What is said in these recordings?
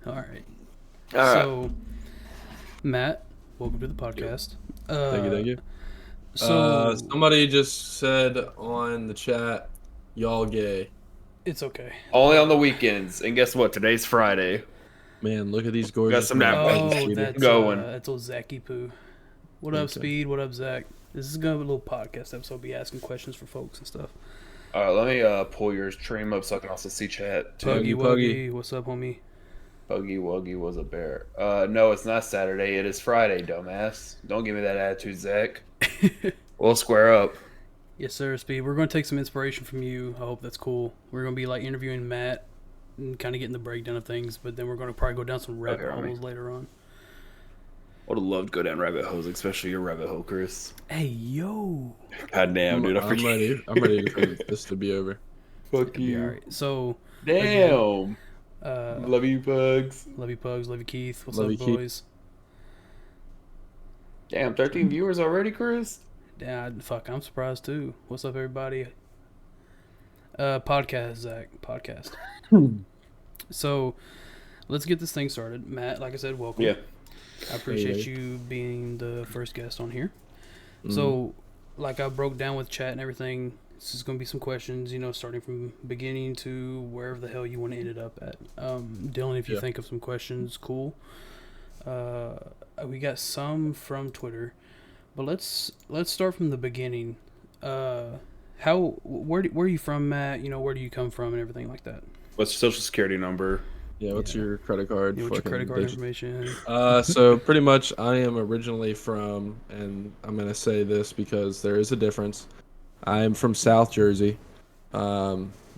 All right. All right. So, Matt, welcome to the podcast. Thank you, Uh, thank you. so Somebody just said on the chat, y'all gay. it's okay. Only on the weekends. And guess what? Today's Friday. Man, look at these Got gorgeous some men. damn Thank you, Oh, sweetie. going. that's old Zachy Poo. What up, Okay. Speed? What up, Zach? This is gonna be a little podcast episode. I'll be asking questions for folks and stuff. All right, let me pull your stream up so I can also see chat too. Puggy Puggy. Wuggy, what's up, homie? Buggy Wuggy was a bear. No, it's not Saturday. It is Friday, dumbass. Don't give me that attitude, Zach. We'll square up. Yes, sir, Speed. We're gonna take some inspiration from you. I hope that's cool. We're gonna be like interviewing Matt and kind of getting the breakdown of things, but then we're gonna probably go down some rabbit Okay, homie. holes later on. Would have loved to go down rabbit holes, especially your rabbit hole, Chris. Hey, yo. God damn, dude. I I'm forget. ready. I'm ready for this to be over. Fuck It'll be all right. So, Damn. uh, Love you, bugs. love you, Pugs. Love you, Keith. What's Love up, you, Keith. boys? Damn, 13 viewers already, Chris? Yeah, fuck, I'm surprised too. What's up, everybody? Podcast, Zach. Podcast. So, let's get this thing started. Matt, like I said, welcome. Yeah. I appreciate Hey. you being the first guest on here. Mhm. So, like I broke down with chat and everything, this is going to be some questions, starting from beginning to wherever the hell you want to end it up at. Dylan, if you Yeah. think of some questions, cool. We got some from Twitter, but let's start from the beginning. Where are you from, Matt? Where do you come from and everything like that? What's your social security number? Yeah, what's Yeah. your credit card? What's your fucking credit card bitch? information? So pretty much I am originally from, and I'm going to say this because there is a difference. I am from South Jersey.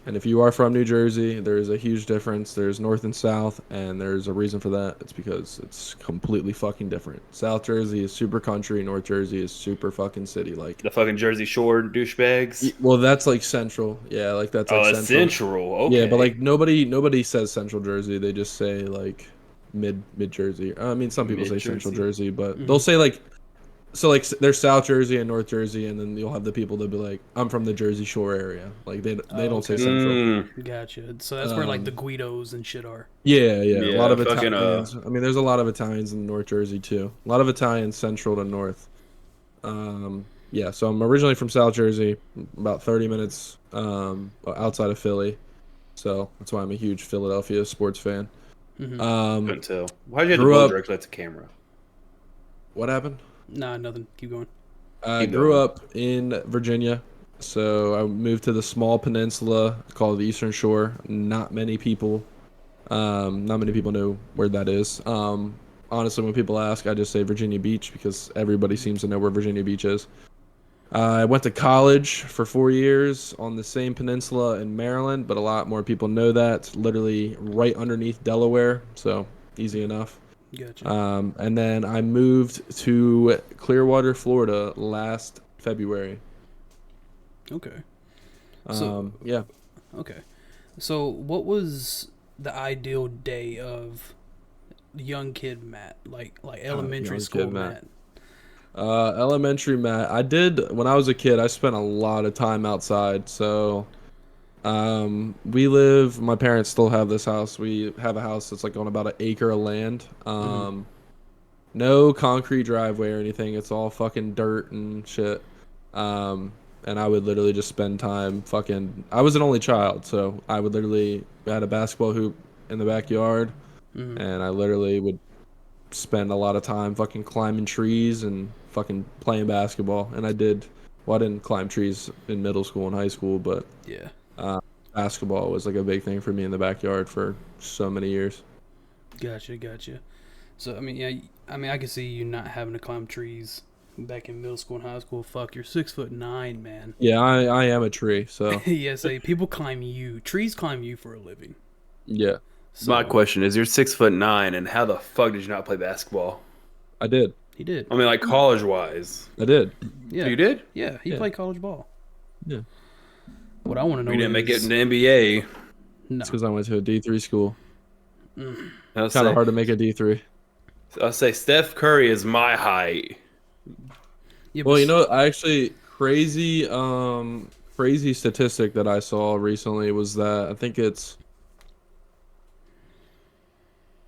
And if you are from New Jersey, there is a huge difference. There's North and South, and there's a reason for that. It's because it's completely fucking different. South Jersey is super country. North Jersey is super fucking city. Like, The fucking Jersey Shore douchebags? well, that's like central. Yeah, like that's Oh, like it's central. Central. Okay. Yeah, but like nobody says Central Jersey. They just say like mid Jersey. I mean, some people say Central Mid-Jersey. Jersey, but Mhm. they'll say like, so like there's South Jersey and North Jersey, and then you'll have the people that be like, I'm from the Jersey Shore area. Like they don't say okay. Central. Gotcha. So that's where like the Um, Guidos and shit are. Yeah, yeah. A lot Yeah, of fucking, Italians. I mean, there's a lot of Italians in North Jersey too. A lot of Italians central to north. Yeah. So I'm originally from South Jersey, about 30 minutes outside of Philly. So that's why I'm a huge Philadelphia sports fan. Mhm. couldn't tell. Why'd you have to Grew blow up- directly at the camera? What happened? Nah, nothing. Keep going. I Keep grew going. up in Virginia. So I moved to the small peninsula called the Eastern Shore. Not many people know where that is. Honestly, when people ask, I just say Virginia Beach because everybody seems to know where Virginia Beach is. I went to college for 4 years on the same peninsula in Maryland, but a lot more people know that. It's literally right underneath Delaware, so easy enough. Gotcha. And then I moved to Clearwater, Florida last February. Okay. So- Yeah. Okay. So what was the ideal day of young kid Matt? Like elementary young school kid Matt. Matt. Elementary Matt. I did when I was a kid. I spent a lot of time outside. So, my parents still have this house. We have a house that's like on about an acre of land. No concrete driveway or anything. It's all fucking dirt and shit. And I would literally just spend time fucking. I was an only child, so I would literally had a basketball hoop in the backyard, Mhm. and I literally would spend a lot of time fucking climbing trees and fucking playing basketball. And I did. Well, I didn't climb trees in middle school and high school, but Yeah. basketball was like a big thing for me in the backyard for so many years. Gotcha. So I mean, yeah. I can see you not having to climb trees back in middle school and high school. Fuck, you're 6'9", man. Yeah, I am a tree, so Yes, people climb you. Trees climb you for a living. yeah, So, My question is, you're 6'9", and how the fuck did you not play basketball? I did. He did. I mean, like college wise. I did. Yeah. You did? Yeah, he Yeah. played college ball. Yeah. What I want to know You didn't make it is in the NBA. no. It's because I went to a D3 school. I'll Kind of say, hard to make a D3. I'll say Steph Curry is my height. Yeah, Well, but you know, I actually crazy statistic that I saw recently was that I think it's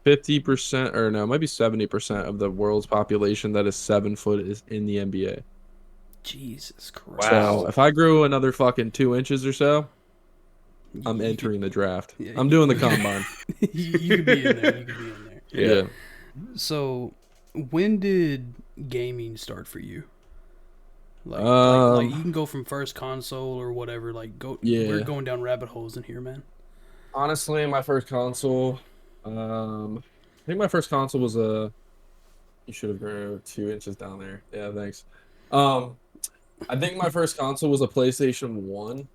50% or no, it might be 70% of the world's population that is 7 foot is in the NBA. Jesus Christ. Wow. So if I grew another fucking 2 inches or so, I'm You entering the draft. Yeah, I'm you- doing the combine. you could be in there. You could be in there. Yeah. So, when did gaming start for you? Like Um, you can go from first console or whatever. Like, go. Yeah. We're going down rabbit holes in here, man. Honestly, my first console, I think my first console was a. You should have grown 2 inches down there. Yeah, thanks. I think my first console was a PlayStation 1.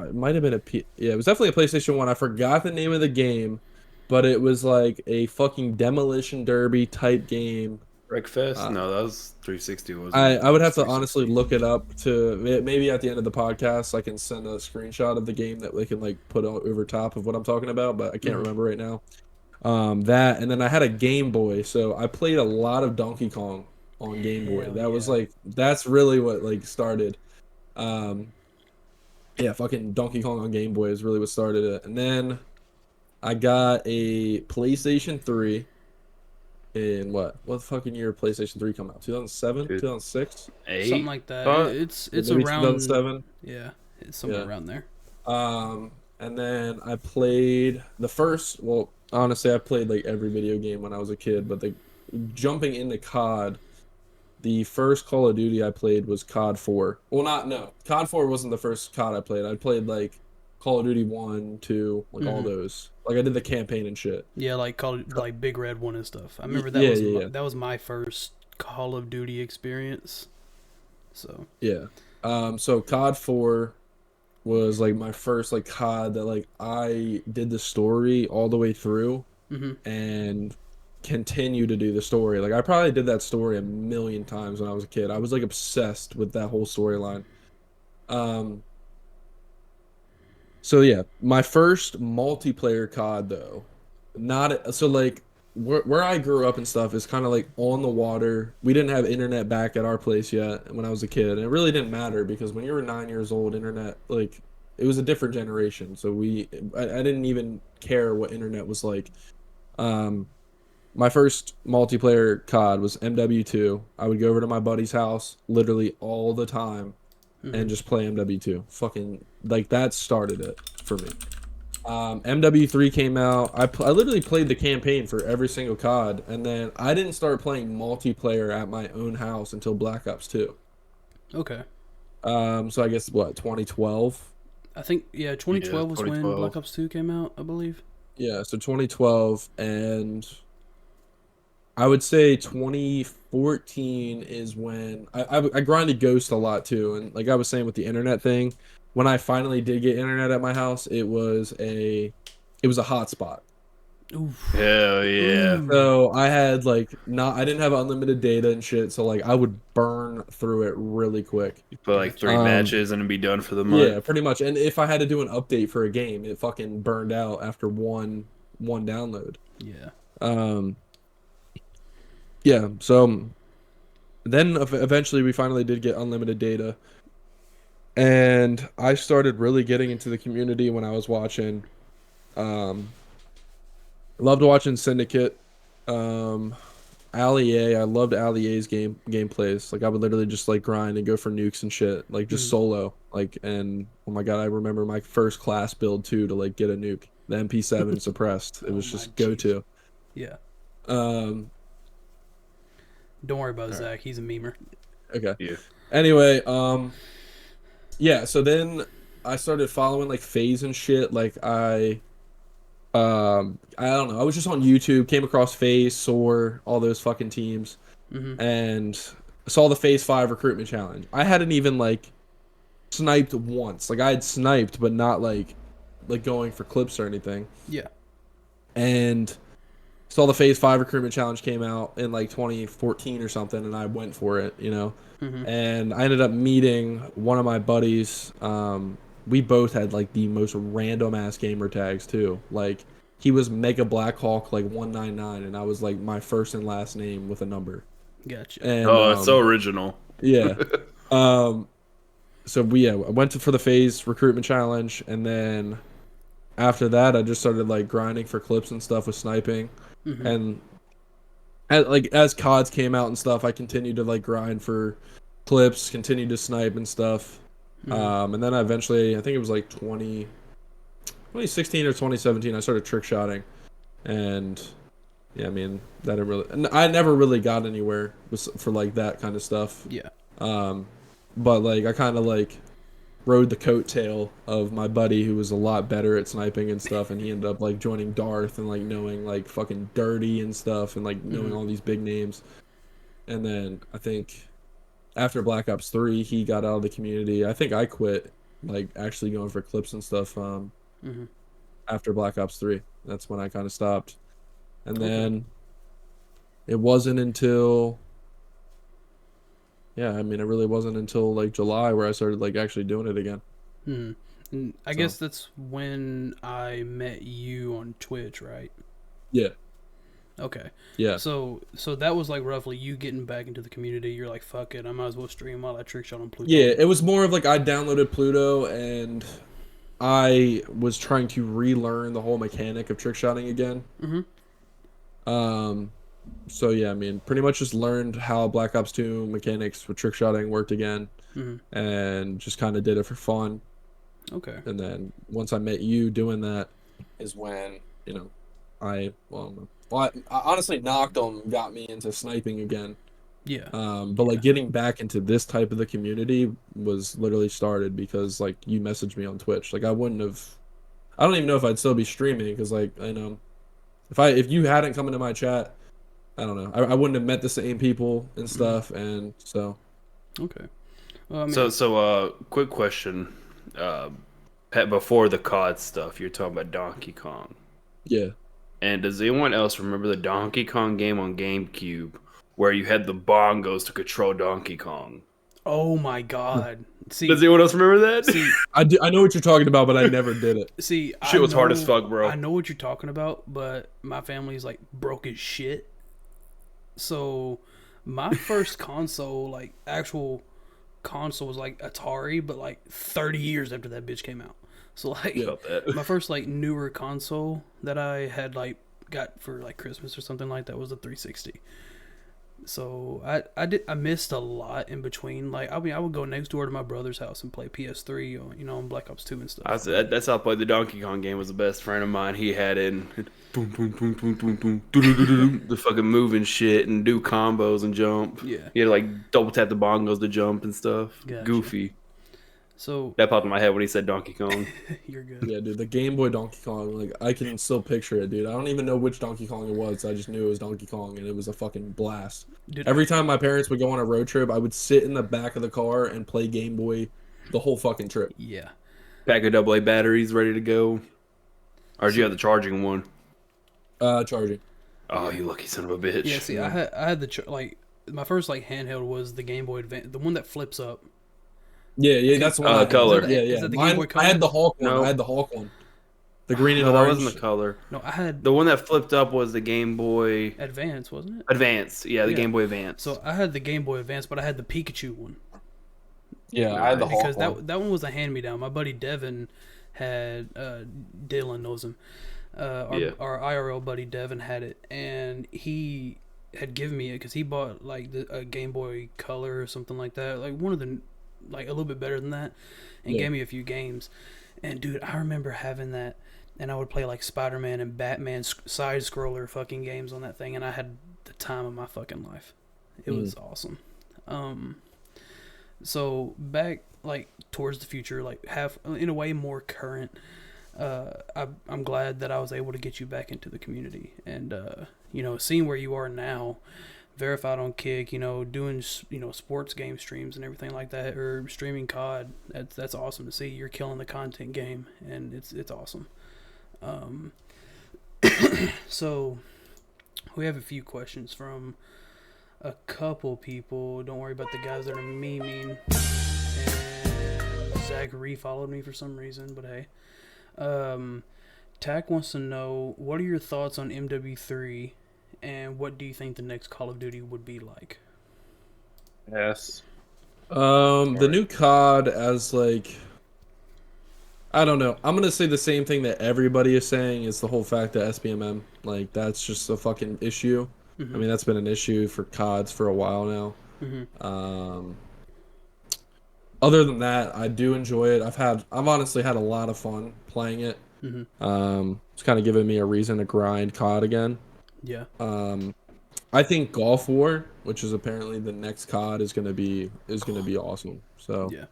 It might have been yeah, it was definitely a PlayStation 1. I forgot the name of the game, but it was like a fucking demolition derby type game. Wreckfest? No, that was 360. Wasn't it? I would have to 360. honestly look it up to maybe at the end of the podcast I can send a screenshot of the game that we can like put over top of what I'm talking about, but I can't remember right now. That, and then I had a Game Boy, so I played a lot of Donkey Kong on Game Boy. Hell That was yeah. like that's really what like started. Yeah, fucking Donkey Kong on Game Boy is really what started it. And then I got a PlayStation 3 in what fucking year did PlayStation 3 come out? 2007, Dude. 2006, Something like that. Uh, It's maybe around. 2007. Yeah, it's somewhere Yeah. around there. And then I played the first. Well, honestly, I played like every video game when I was a kid, but the jumping into COD, the first Call of Duty I played was COD 4. Well, no, COD 4 wasn't the first COD I played. I played like Call of Duty 1, 2, like all those. Like I did the campaign and shit. Yeah, like like Big Red One and stuff. I remember that Yeah, was yeah. that was my first Call of Duty experience. So Yeah. So COD 4 was like my first like COD that like I did the story all the way through and continue to do the story. Like I probably did that story a million times when I was a kid. I was like obsessed with that whole storyline. So yeah, my first multiplayer COD though, not so like where I grew up and stuff is kind of like on the water. We didn't have internet back at our place yet when I was a kid, and it really didn't matter because when you were 9 years old, internet like it was a different generation. So I didn't even care what internet was like. My first multiplayer COD was MW2. I would go over to my buddy's house literally all the time and just play MW2. Fucking like that started it for me. MW3 came out. I literally played the campaign for every single COD, and then I didn't start playing multiplayer at my own house until Black Ops 2. okay, So I guess what 2012. I think 2012 was when 2012. Black Ops 2 came out, I believe. Yeah, so 2012, and I would say 2014 is when I grinded Ghost a lot too, and like I was saying with the internet thing, when I finally did get internet at my house, it was a hotspot. Oof. Hell yeah. So I had like I didn't have unlimited data and shit, so like I would burn through it really quick. You put like 3 matches and it'd be done for the month. Yeah, pretty much. And if I had to do an update for a game, it fucking burned out after one download. Yeah. Yeah, so then eventually we finally did get unlimited data. And I started really getting into the community when I was watching loved watching Syndicate. Ali A, I loved Ali A's gameplays. Like I would literally just like grind and go for nukes and shit, like just solo. Like and oh my god, I remember my first class build too to like get a nuke. The MP7 suppressed. It was just go to. Yeah. Um Don't worry about Zach. He's a memer. okay. Yeah. Anyway, yeah, so then I started following like FaZe and shit. Like I don't know. I was just on YouTube, came across FaZe, SOAR, all those fucking teams, and saw the FaZe 5 recruitment challenge. I hadn't even like sniped once. Like I had sniped, but not like going for clips or anything. Yeah. And saw the FaZe 5 recruitment challenge came out in like 2014 or something, and I went for it, you know. And I ended up meeting one of my buddies. We both had like the most random ass gamer tags too. Like he was Mega Blackhawk like 199, and I was like my first and last name with a number. Gotcha. And, Oh, it's so original. yeah. So I went for the FaZe recruitment challenge, and then after that, I just started like grinding for clips and stuff with sniping, Mm-hmm. and as CODs came out and stuff, I continued to like grind for clips, continued to snipe and stuff. Mm-hmm. And then I eventually, I think it was like 2016 or 2017, I started trick shotting, and yeah, I mean that didn't really, and I never really got anywhere for like that kind of stuff. Yeah. Um, but like I kind of like rode the coattail of my buddy who was a lot better at sniping and stuff, and he ended up like joining Darth and like knowing like fucking Dirty and stuff and like knowing Mm-hmm. all these big names. And then I think after Black Ops 3, he got out of the community. I think I quit like actually going for clips and stuff Mm-hmm. after Black Ops 3. That's when I kind of stopped. And Okay. then it wasn't until yeah, I mean it really wasn't until like July where I started like actually doing it again. Mm-hmm. And I So, guess that's when I met you on Twitch, right? yeah. Okay. Yeah. So that was like roughly you getting back into the community. You're like, fuck it, I might as well stream while I trick shot on Pluto. Yeah, it was more of like I downloaded Pluto and I was trying to relearn the whole mechanic of trick shotting again. Mm-hmm. Um, so yeah, I mean, pretty much just learned how Black Ops 2 mechanics with trick shotting worked again, Mm-hmm. and just kind of did it for fun. Okay. And then once I met you doing that, is when you know, I honestly knocked on got me into sniping again. Yeah. But like getting back into this type of the community was literally started because like you messaged me on Twitch. Like I don't even know if I'd still be streaming because like if you hadn't come into my chat, I don't know, I wouldn't have met the same people and stuff, and so Okay. Well, I mean, So quick question. Pat, before the COD stuff, you're talking about Donkey Kong. yeah. And does anyone else remember the Donkey Kong game on GameCube where you had the bongos to control Donkey Kong? oh my God. See, Does anyone else remember that? see, I know what you're talking about, but I never did it. see. Shit was hard as fuck, bro. I know what you're talking about, but my family's like broke as shit. So, my first console, like actual console, was like Atari, but like 30 years after that bitch came out. So like, Yeah. Felt that. my first like newer console that I had like got for like Christmas or something like that was a 360. So I missed a lot in between. Like I mean I would go next door to my brother's house and play PS3 on on Black Ops 2 and stuff. That's how I played the Donkey Kong game. Was the best friend of mine. He had in boom boom boom boom boom boom doo-doo-doo-doo-doo, the fucking move and shit and do combos and jump. Yeah. He had to like double tap the bongos to jump and stuff. Gotcha. Goofy. So That popped in my head when he said Donkey Kong. you're good. Yeah, dude, the Game Boy Donkey Kong, like I can still picture it, dude. I don't even know which Donkey Kong it was. I just knew it was Donkey Kong, and it was a fucking blast. Dude, Every time my parents would go on a road trip, I would sit in the back of the car and play Game Boy the whole fucking trip. yeah. Pack of AA batteries ready to go. Or did you have the charging one? Charging. Oh, you lucky son of a bitch. Yeah, see, I had the like my first like handheld was the Game Boy Advance, the one that flips up. Yeah, that's the one. I had. Color. Is that- Yeah, is yeah. that the Mine- Game Boy Color? I had the Hulk one. No. I had the Hulk one. The green and No, that orange. wasn't the color. No, I had The one that flipped up was the Game Boy Advance, wasn't it? Advance. Yeah, the Yeah. Game Boy Advance. So I had the Game Boy Advance, but I had the Pikachu one. Yeah, I had the Hulk Because one. that one was a hand me down. My buddy Devin had Dylan knows him. Yeah. Our IRL buddy Devin had it, and he had given me it because he bought like a Game Boy Color or something like that, like one of the like a little bit better than that, and Yeah. gave me a few games. And dude, I remember having that, and I would play like Spider-Man and Batman side scroller fucking games on that thing, and I had the time of my fucking life. It was awesome. So back like towards the future, like half in a way more current. I'm glad that I was able to get you back into the community, and seeing where you are now, verified on Kick, doing sports game streams and everything like that, or streaming COD. That's awesome to see. You're killing the content game, and it's awesome. So we have a few questions from a couple people. Don't worry about the guys that are memeing. And Zachary followed me for some reason, but hey. Tack wants to know, what are your thoughts on MW3, and what do you think the next Call of Duty would be like? Yes. The new COD as like I don't know. I'm gonna say the same thing that everybody is saying is the whole fact that SBMM, like, that's just a fucking issue. I mean, that's been an issue for CODs for a while now. Other than that, I do enjoy it. I've honestly had a lot of fun playing it. It's kind of given me a reason to grind COD again. Yeah. I think Golf War, which is apparently the next COD, is gonna be awesome. So Yeah.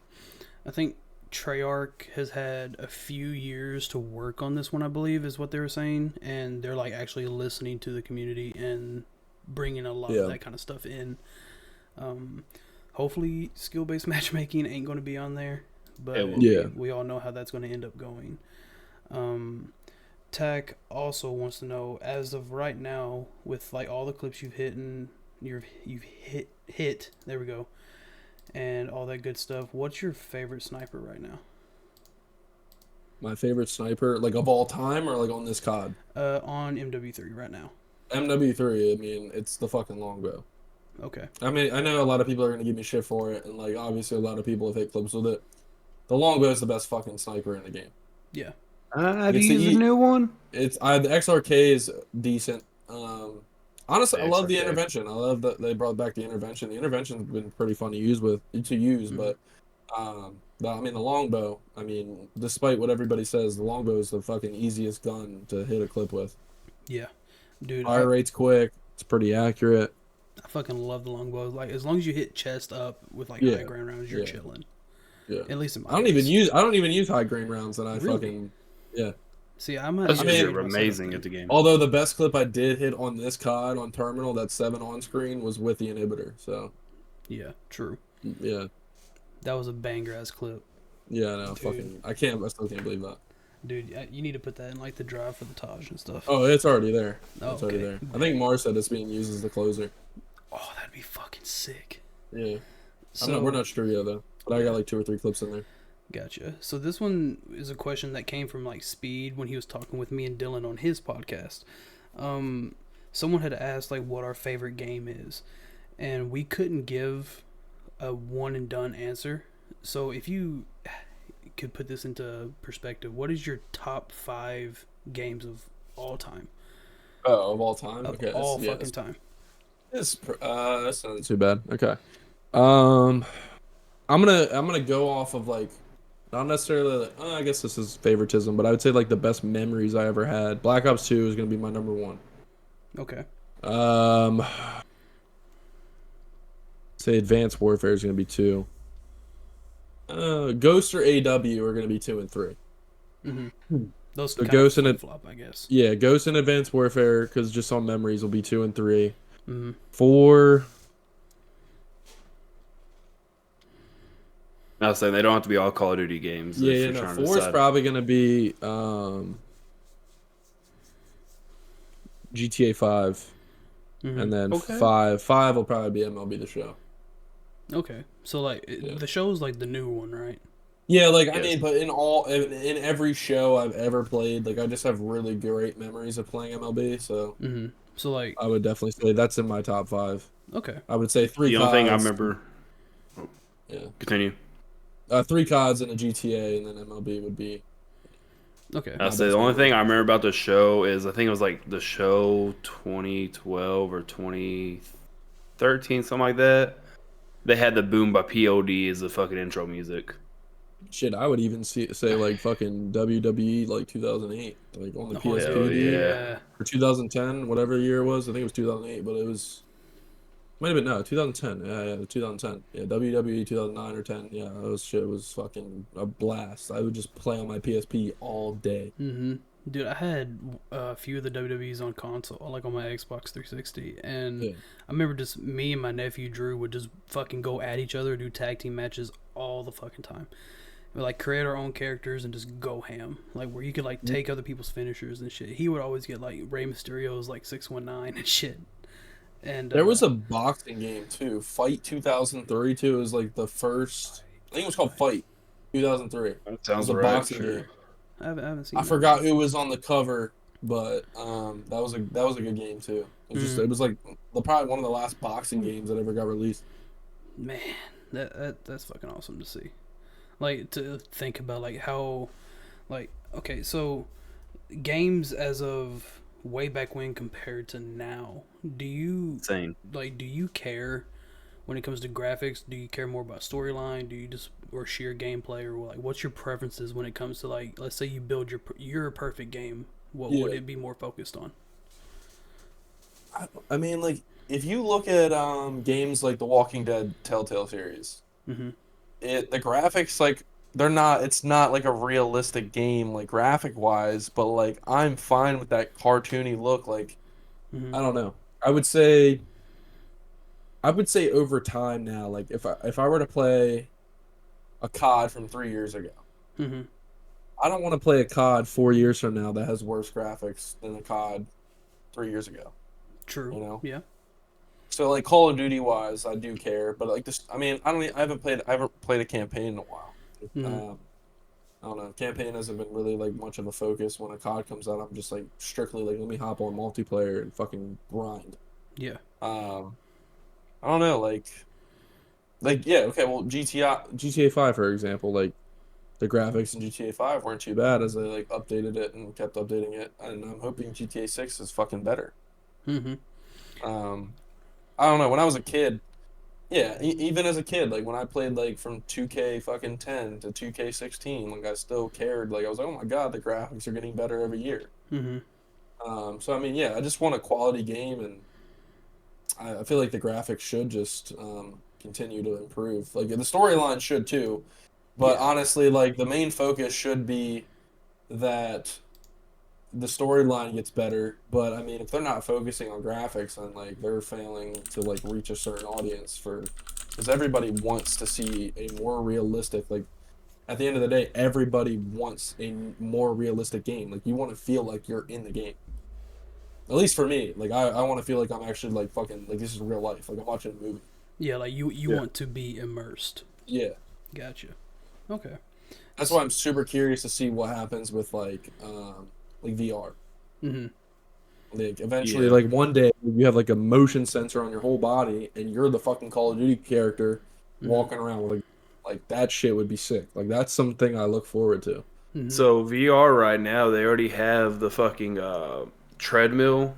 I think Treyarch has had a few years to work on this one, I believe, is what they were saying, and they're like actually listening to the community and bringing a lot of that kind of stuff in. Hopefully, skill-based matchmaking ain't going to be on there, but we all know how that's going to end up going. Tack also wants to know, as of right now, with like all the clips you've hit and you've hit, there we go, and all that good stuff, what's your favorite sniper right now? My favorite sniper, like of all time, or like on this COD? On MW3 right now. MW3. I mean, it's the fucking longbow. Okay. I mean, I know a lot of people are gonna give me shit for it, and like obviously a lot of people have hit clips with it. The longbow is the best fucking sniper in the game. Yeah. Have you used a new one? The XRK is decent. Honestly, I love the XRK. intervention. I love that they brought back the intervention. The intervention's been pretty fun to use, but I mean the longbow. I mean, despite what everybody says, the longbow is the fucking easiest gun to hit a clip with. Yeah, dude. Fire rate's quick. It's pretty accurate. I fucking love the longbow. Like, as long as you hit chest up with like high ground rounds, you're chilling. Yeah. At least in my I don't even use high grain rounds, and I Really? fucking See, You're amazing at the game. Although the best clip I did hit on this COD on Terminal, that 7 on screen, was with the inhibitor. So yeah, true. yeah, That was a banger ass clip, yeah. No, Dude. fucking. I still can't believe that. dude. You need to put that in like the drive for the Taj and stuff. Oh, it's already there. Oh, It's already okay. there. I think Mars said it's being used as the closer. Oh, that'd be fucking sick. Yeah. So We're not sure yet though, but I got like 2 or 3 clips in there. Gotcha. So this one is a question that came from like Speed when he was talking with me and Dylan on his podcast. Someone had asked like what our favorite game is, and we couldn't give a one and done answer. So if you could put this into perspective, what is your top 5 games of all time? Oh, of all time. Of Okay. all fucking time. That's not too bad. Okay. I'm gonna go off of like. Not necessarily, I guess this is favoritism, but I would say like the best memories I ever had. Black Ops 2 is gonna be my number 1. Okay. Say Advanced Warfare is gonna be 2. Ghost or AW are gonna be 2 and 3. Those So kind Ghost of and flip-flop, I guess. Yeah, Ghost and Advanced Warfare, because just on memories will be 2 and 3. 4. I was saying they don't have to be all Call of Duty games. Yeah, no. 4 is probably gonna be GTA 5. And then Okay. 5 will probably be MLB The Show. Okay. So like the show's like the new one, right? Yeah, like I Yes. mean, but in every show I've ever played, like I just have really great memories of playing MLB. So So like I would definitely say that's in my top 5. okay. I would say 3 The only thing I CODs. remember. Yeah, continue. 3 CODs and a GTA, and then MLB would be. Okay. I say the only thing I remember about the show is I think it was like the show 2012 or 2013, something like that. They had the Boom by POD as the fucking intro music. Shit, I would even say like fucking WWE like 2008, like on the Oh, PSP yeah. or 2010, whatever year it was. I think it was 2008, but it was might have been 2010. Yeah, 2010. Yeah, WWE 2009 or 10. Yeah, that shit was fucking a blast. I would just play on my PSP all day. Dude, I had a few of the WWEs on console, like on my Xbox 360, and I remember just me and my nephew Drew would just fucking go at each other, do tag team matches all the fucking time. We'd like create our own characters and just go ham, like where you could like take other people's finishers and shit. He would always get like Rey Mysterio's like 619 and shit. And There was a boxing game too, Fight 2003 too. It was like the first. I think it was called Fight 2003. That It sounds was a right. boxing game. I haven't seen. I that. forgot who was on the cover, but that was a good game too. It was like probably one of the last boxing games that ever got released. Man, that's fucking awesome to see. Like to think about like how Like, okay, so games as of way back when compared to now, do you Insane. do you care when it comes to graphics? Do you care more about storyline? Do you just or sheer gameplay, or like what's your preferences when it comes to, like, let's say you build your perfect game? What would Yeah. it be more focused on? I mean, like, if you look at games like the Walking Dead Telltale series, Mm-hmm. the graphics, like, they're not. It's not like a realistic game, like graphic wise, but like I'm fine with that cartoony look. Like, Mm-hmm. I don't know. I would say over time now, like if I were to play a COD from 3 years ago, Mm-hmm. I don't want to play a COD 4 years from now that has worse graphics than a COD 3 years ago. True. You know. Yeah. So like Call of Duty wise, I do care, but like this, I mean, I haven't played a campaign in a while. Mm-hmm. I don't know. Campaign hasn't been really like much of a focus. When a COD comes out, I'm just like strictly like let me hop on multiplayer and fucking grind. Yeah. I don't know, like yeah, okay, well GTA 5 for example, like the graphics in GTA 5 weren't too bad as they like updated it and kept updating it, and I'm hoping GTA 6 is fucking better. Mm-hmm. Um, I don't know. When I was a kid, yeah, even as a kid, like when I played like from 2K fucking 10 to 2K16, like I still cared. Like I was like, oh my god, the graphics are getting better every year. Mm-hmm. So I mean, yeah, I just want a quality game, and I feel like the graphics should just continue to improve. Like the storyline should too, but Yeah. honestly, like the main focus should be that the storyline gets better. But I mean, if they're not focusing on graphics, then like they're failing to like reach a certain audience for, because everybody wants to see a more realistic, like at the end of the day, everybody wants a more realistic game. Like you want to feel like you're in the game. At least for me, like I want to feel like I'm actually like fucking like this is real life. Like I'm watching a movie. Yeah. Like you Yeah. want to be immersed. Yeah. Gotcha. Okay. That's why I'm super curious to see what happens with like VR. Mm-hmm. Like eventually, Yeah. like one day you have like a motion sensor on your whole body, and you're the fucking Call of Duty character Mhm. walking around with like that shit would be sick. Like that's something I look forward to. Mm-hmm. So VR right now, they already have the fucking treadmill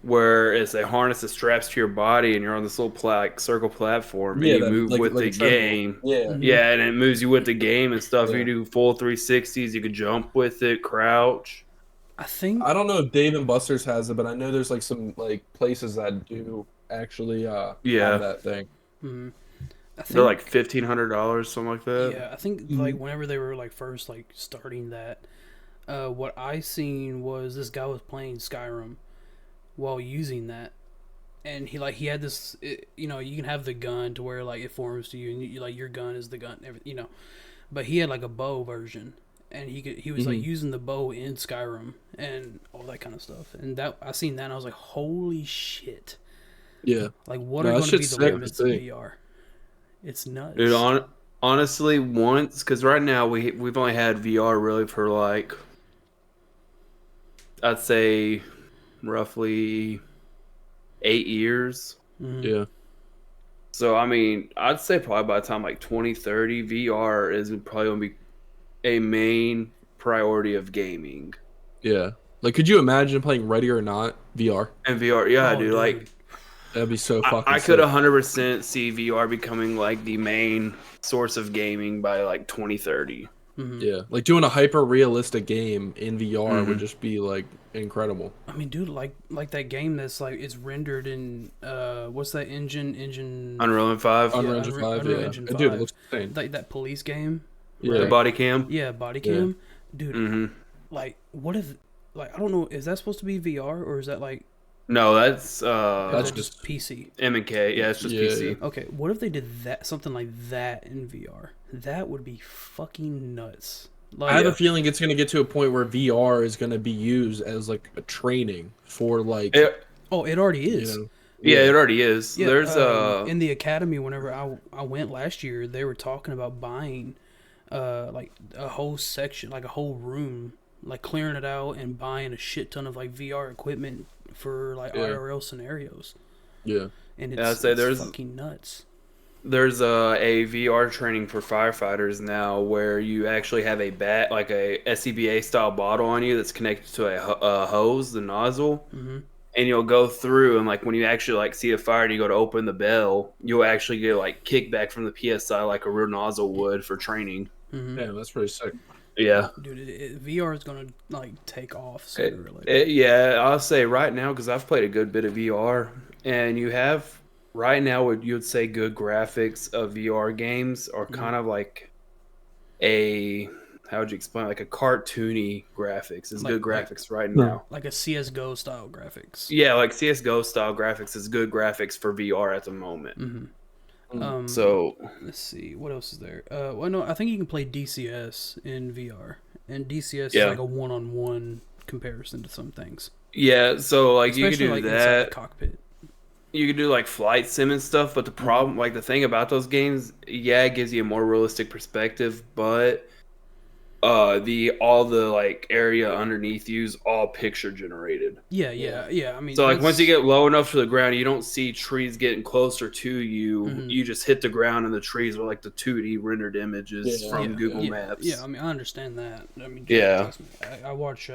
where it's a harness that straps to your body, and you're on this little circle platform, and you that- move with like the a treadmill. game. Yeah, Mhm. Yeah, and it moves you with the game and stuff. Yeah. You do full 360s. You could jump with it, crouch. I think. I don't know if Dave and Buster's has it, but I know there's like some like places that do actually Yeah. have that thing. Mhm. I think They're like $1,500, something like that. Yeah, I think Mhm. like whenever they were like first like starting that, what I seen was this guy was playing Skyrim while using that, and he had this, you know, you can have the gun to where like it forms to you, and you like your gun is the gun, you know, but he had like a bow version, and he was like Mhm. using the bow in Skyrim and all that kind of stuff, and that I seen that and I was like, holy shit, Yeah. like what No, are that going to be shit's the sick to limits of see. VR? It's nuts. Dude, honestly, once, because right now we've only had VR really for like, I'd say, roughly 8 years. Mhm. Yeah. So I mean, I'd say probably by the time like 2030, VR is probably gonna be a main priority of gaming. Yeah. Like, could you imagine playing Ready or Not VR? And VR, yeah, Oh, dude, like That'd be so fucking I could sick. 100% see VR becoming like the main source of gaming by like 2030. Mhm. Yeah. Like doing a hyper realistic game in VR would Mhm. just be like incredible. I mean, dude, like that game that's like it's rendered in what's that engine Unreal Engine 5, Yeah, Unreal Engine 5, Unreal yeah. Engine Dude, 5. it looks insane. like that police game. Yeah. the body cam. Yeah, body Yeah. cam. Dude, hmm like what if like I don't know, is that supposed to be VR or is that like No, that's or is That's that just PC? M&K. Yeah, it's just Yeah, PC. yeah. Okay, what if they did that something like that in VR? That would be fucking nuts. Like I have a feeling it's gonna get to a point where VR is gonna be used as like a training for like oh, it already you is. know. Yeah, it already is. Yeah, There's in the academy. Whenever I went last year, they were talking about buying, like a whole section, like a whole room, like clearing it out and buying a shit ton of like VR equipment for like Yeah. IRL scenarios, Yeah. and Yeah, I'd it's, say it's there's- fucking nuts. There's a VR training for firefighters now where you actually have a bat, like a SCBA style bottle on you that's connected to a hose, the nozzle, Mm-hmm. and you'll go through and like when you actually like see a fire and you go to open the bell, you'll actually get like kickback from the PSI like a real nozzle would for training. Mm-hmm. Yeah, that's pretty sick. Yeah. Dude, VR is gonna like take off sooner or later. Yeah, I'll say right now because I've played a good bit of VR, and you have right now what you would say good graphics of VR games are kind of like a how would you explain like a cartoony graphics is good graphics right now. Like a CS:GO style graphics. Yeah, like CS:GO style graphics is good graphics for VR at the moment. Mm-hmm. So Let's see, what else is there? Well, no, I think you can play DCS in VR, and DCS Yeah. is like a one-on-one comparison to some things, yeah, so like you especially could do like inside the that. cockpit. You could do like flight sim and stuff, but the problem, like the thing about those games, yeah, it gives you a more realistic perspective, but all the like area underneath you is all picture generated. Yeah. I mean, So like once you that's- get low enough to the ground, you don't see trees getting closer to you. Mhm. You just hit the ground, and the trees are like the 2D rendered images Yeah. from Google yeah, Maps. Yeah, I mean, I understand that. I mean, Yeah. trust me, I watch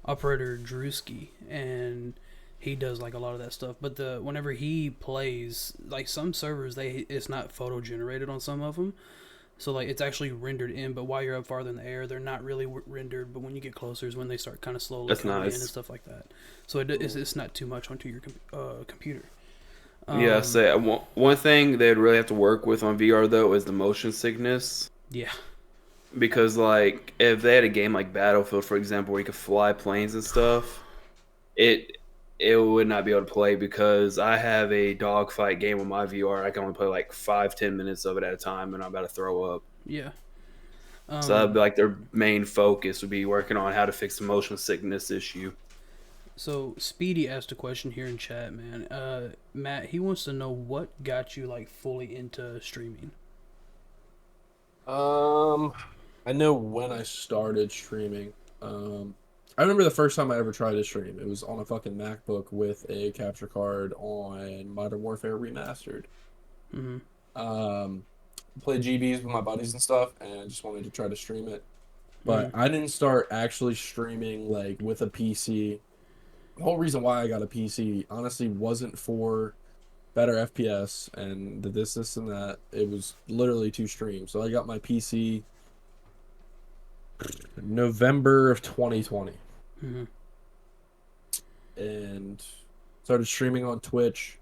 Operator Drewski, and he does like a lot of that stuff. But whenever he plays, like some servers, it's not photo generated on some of them. So like it's actually rendered in, but while you're up farther in the air, they're not really rendered. But when you get closer, is when they start kind of slowly That's coming nice. in and stuff like that. So it's not too much onto your computer. Yeah, say one thing they'd really have to work with on VR though is the motion sickness. Yeah. Because like if they had a game like Battlefield, for example, where you could fly planes and stuff, it would not be able to play because I have a dogfight game with my VR. I can only play like 5-10 minutes of it at a time, and I'm about to throw up. Yeah. So that'd be like their main focus would be working on how to fix the motion sickness issue. So Speedy asked a question here in chat, man. Matt, he wants to know what got you like fully into streaming. I know when I started streaming. I remember the first time I ever tried to stream. It was on a fucking MacBook with a capture card on Modern Warfare Remastered. Mm-hmm. Played GBs with my buddies and stuff, and I just wanted to try to stream it. But I didn't start actually streaming like with a PC. The whole reason why I got a PC honestly wasn't for better FPS and this and that. It was literally to stream. So I got my PC November of 2020 Mm-hmm. and started streaming on Twitch.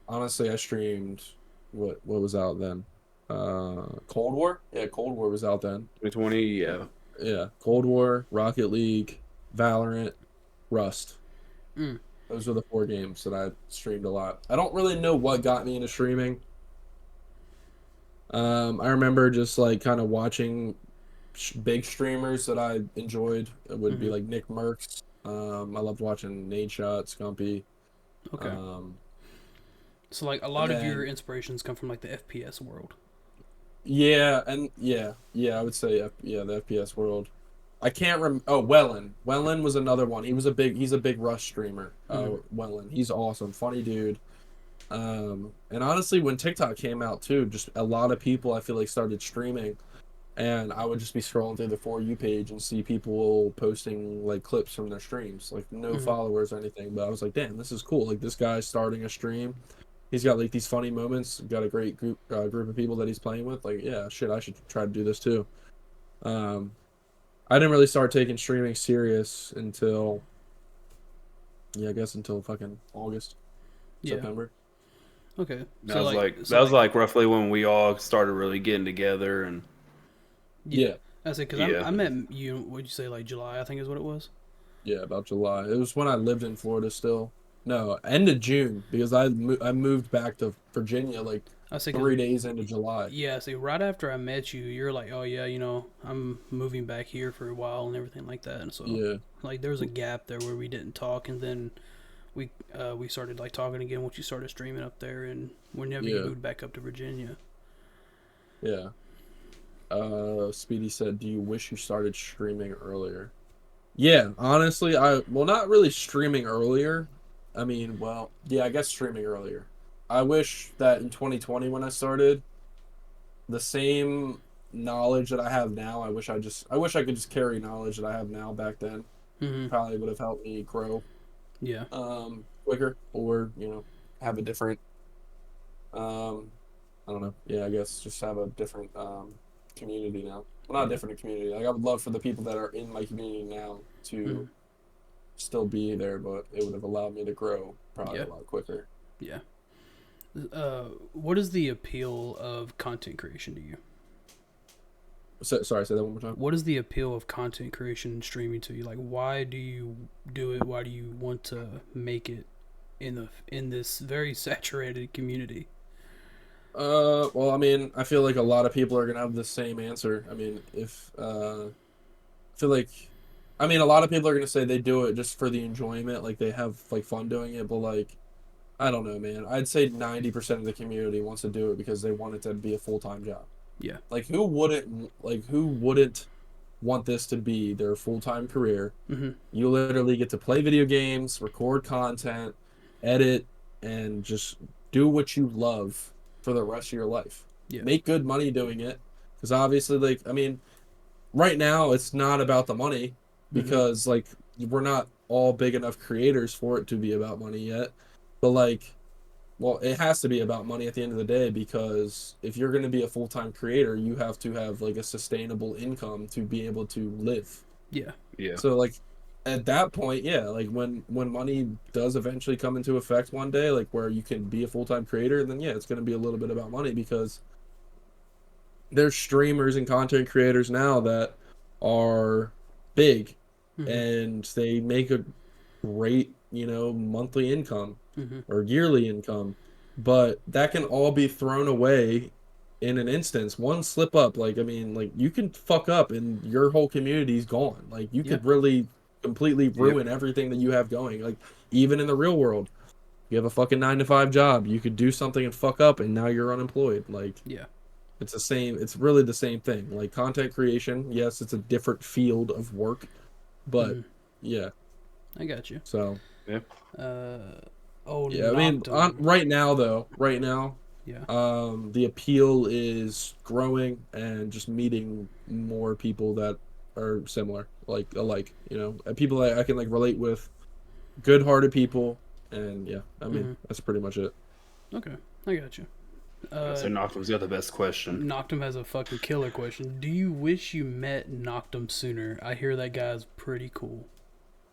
Honestly, I streamed what was out then? Cold War? Yeah, Cold War was out then. 2020, yeah. Yeah, Cold War, Rocket League, Valorant, Rust. Mm. Those are the 4 games that I streamed a lot. I don't really know what got me into streaming. I remember just like kind of watching big streamers that I enjoyed. It would be like Nick Merckx. I loved watching Nadeshot, Scumpy. Okay. So like a lot of and- your inspirations come from like the FPS world. Yeah, and yeah, I would say the FPS world. I can't Wellen. Wellen was another one. He's a big Rush streamer. Wellen. He's awesome, funny dude. And honestly, when TikTok came out too, just a lot of people I feel like started streaming, and I would just be scrolling through the For You page and see people posting like clips from their streams, like no followers or anything. But I was like, damn, this is cool. Like this guy's starting a stream. He's got like these funny moments. Got a great group of people that he's playing with. Like, yeah, shit, I should try to do this too. I didn't really start taking streaming serious until fucking August, Yeah. September. Okay. That was like roughly when we all started really getting together and Yeah, I say because Yeah. I met you. What'd you say? Like July, I think is what it was. yeah, about July. It was when I lived in Florida still. No, end of June because I moved back to Virginia like I say 3 days into July. Yeah. See, right after I met you, you're like, oh yeah, I'm moving back here for a while and everything like that. And so Yeah, like there was a gap there where we didn't talk, and then we started like talking again once you started streaming up there, and whenever you Yeah. moved back up to Virginia. yeah. Speedy said, "Do you wish you started streaming earlier?" Yeah, honestly, not really streaming earlier. I mean, well, yeah, I guess streaming earlier. I wish that in 2020 when I started, the same knowledge that I have now, I wish I could just carry knowledge that I have now back then. Mm-hmm. Probably would have helped me grow Yeah. quicker, or have a different I don't know. Yeah, I guess just have a different community now. Well, not a different community. Like, I would love for the people that are in my community now to still be there, but it would have allowed me to grow probably a lot quicker. Yeah. What is the appeal of content creation to you? Sorry, say that one more time. What is the appeal of content creation and streaming to you? Like, why do you do it? Why do you want to make it in this very saturated community? Well, I mean, I feel like a lot of people are gonna have the same answer. I mean, I feel like, I mean, a lot of people are gonna say they do it just for the enjoyment, like they have like fun doing it, but like, I don't know, man. I'd say 90% of the community wants to do it because they want it to be a full-time job. Yeah. Like, who wouldn't want this to be their full-time career? Mm-hmm. You literally get to play video games, record content, edit, and just do what you love for the rest of your life. Yeah. Make good money doing it. Because obviously, like, I mean, right now it's not about the money because, like, we're not all big enough creators for it to be about money yet. But, like, well, it has to be about money at the end of the day, because if you're going to be a full-time creator, you have to have, like, a sustainable income to be able to live. Yeah. Yeah. So, like, at that point, yeah, like, when money does eventually come into effect one day, like, where you can be a full-time creator, then, yeah, it's going to be a little bit about money, because there's streamers and content creators now that are big, and they make a great, monthly income or yearly income, but that can all be thrown away in an instance. One slip up, like, I mean, like, you can fuck up and your whole community's gone. Like, you could really completely ruin everything that you have going. Like, even in the real world, you have a fucking 9-to-5 job, you could do something and fuck up and now you're unemployed. Like, it's really the same thing. Like, content creation, yes, it's a different field of work, but yeah, I got you. so I mean, right now, yeah, the appeal is growing and just meeting more people that are similar, like alike, and people that I can like relate with, good-hearted people, and yeah, I mean, that's pretty much it. Okay, I got you. So Noctum's got the best question. Noctum has a fucking killer question. Do you wish you met Noctum sooner? I hear that guy's pretty cool.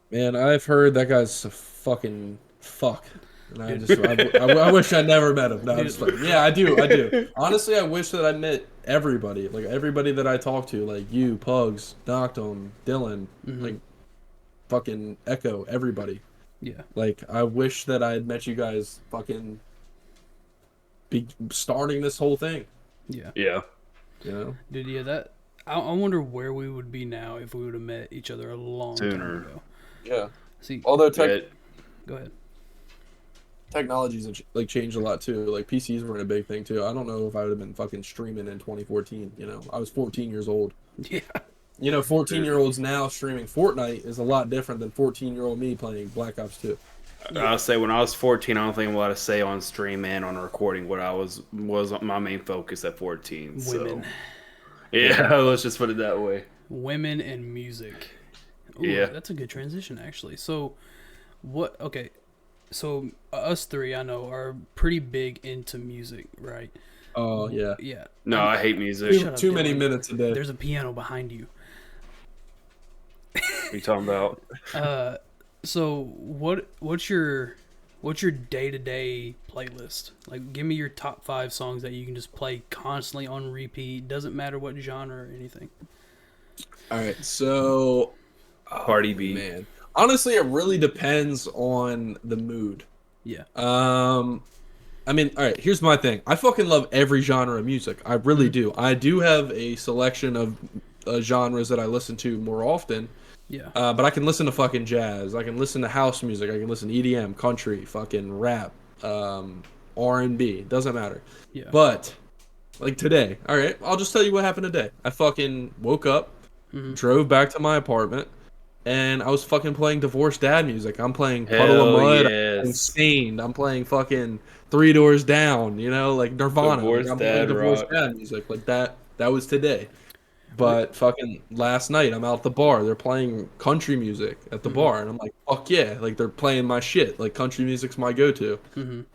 Man, I've heard that guy's a fucking fuck. And I wish I never met him. No, I'm just like, yeah, I do. Honestly, I wish that I met everybody. Like, everybody that I talk to, like you, Pugs, Noctum, Dylan, like, fucking Echo, everybody. Yeah. Like, I wish that I had met you guys fucking be starting this whole thing. Yeah. Yeah. Dude, yeah, I wonder where we would be now if we would have met each other a long time ago. Yeah. See, although go ahead. Technology's like changed a lot too. Like, PCs weren't a big thing too. I don't know if I would have been fucking streaming in 2014. I was 14 years old. Yeah. 14-year-olds now streaming Fortnite is a lot different than 14-year-old me playing Black Ops 2. I'll say when I was 14, I don't think I'm allowed to say on stream and on recording what I was my main focus at 14. Women. So. Yeah, let's just put it that way. Women and music. Ooh, yeah. That's a good transition, actually. So, okay. So, us three, I know, are pretty big into music, right? Oh, yeah. Yeah. No, I hate music. Too many minutes a day. There's a piano behind you. What are you talking about? So, what's your day-to-day playlist? Like, give me your top 5 songs that you can just play constantly on repeat. Doesn't matter what genre or anything. All right, so Party beat. Man, honestly, it really depends on the mood. Yeah. I mean, all right, here's my thing. I fucking love every genre of music. I really do. I do have a selection of genres that I listen to more often. Yeah. But I can listen to fucking jazz. I can listen to house music. I can listen to EDM, country, fucking rap, R&B. Doesn't matter. Yeah. But, like today, all right, I'll just tell you what happened today. I fucking woke up, drove back to my apartment, and I was fucking playing Divorced Dad music. I'm playing Hell Puddle of Mud. I'm yes. playing Stained. I'm playing fucking Three Doors Down. You know, like Nirvana. Divorced I'm playing Dad Divorced rock. Dad music. Like that. That was today. But fucking last night, I'm out at the bar. They're playing country music at the bar, and I'm like, "Fuck yeah!" Like they're playing my shit. Like country music's my go-to. And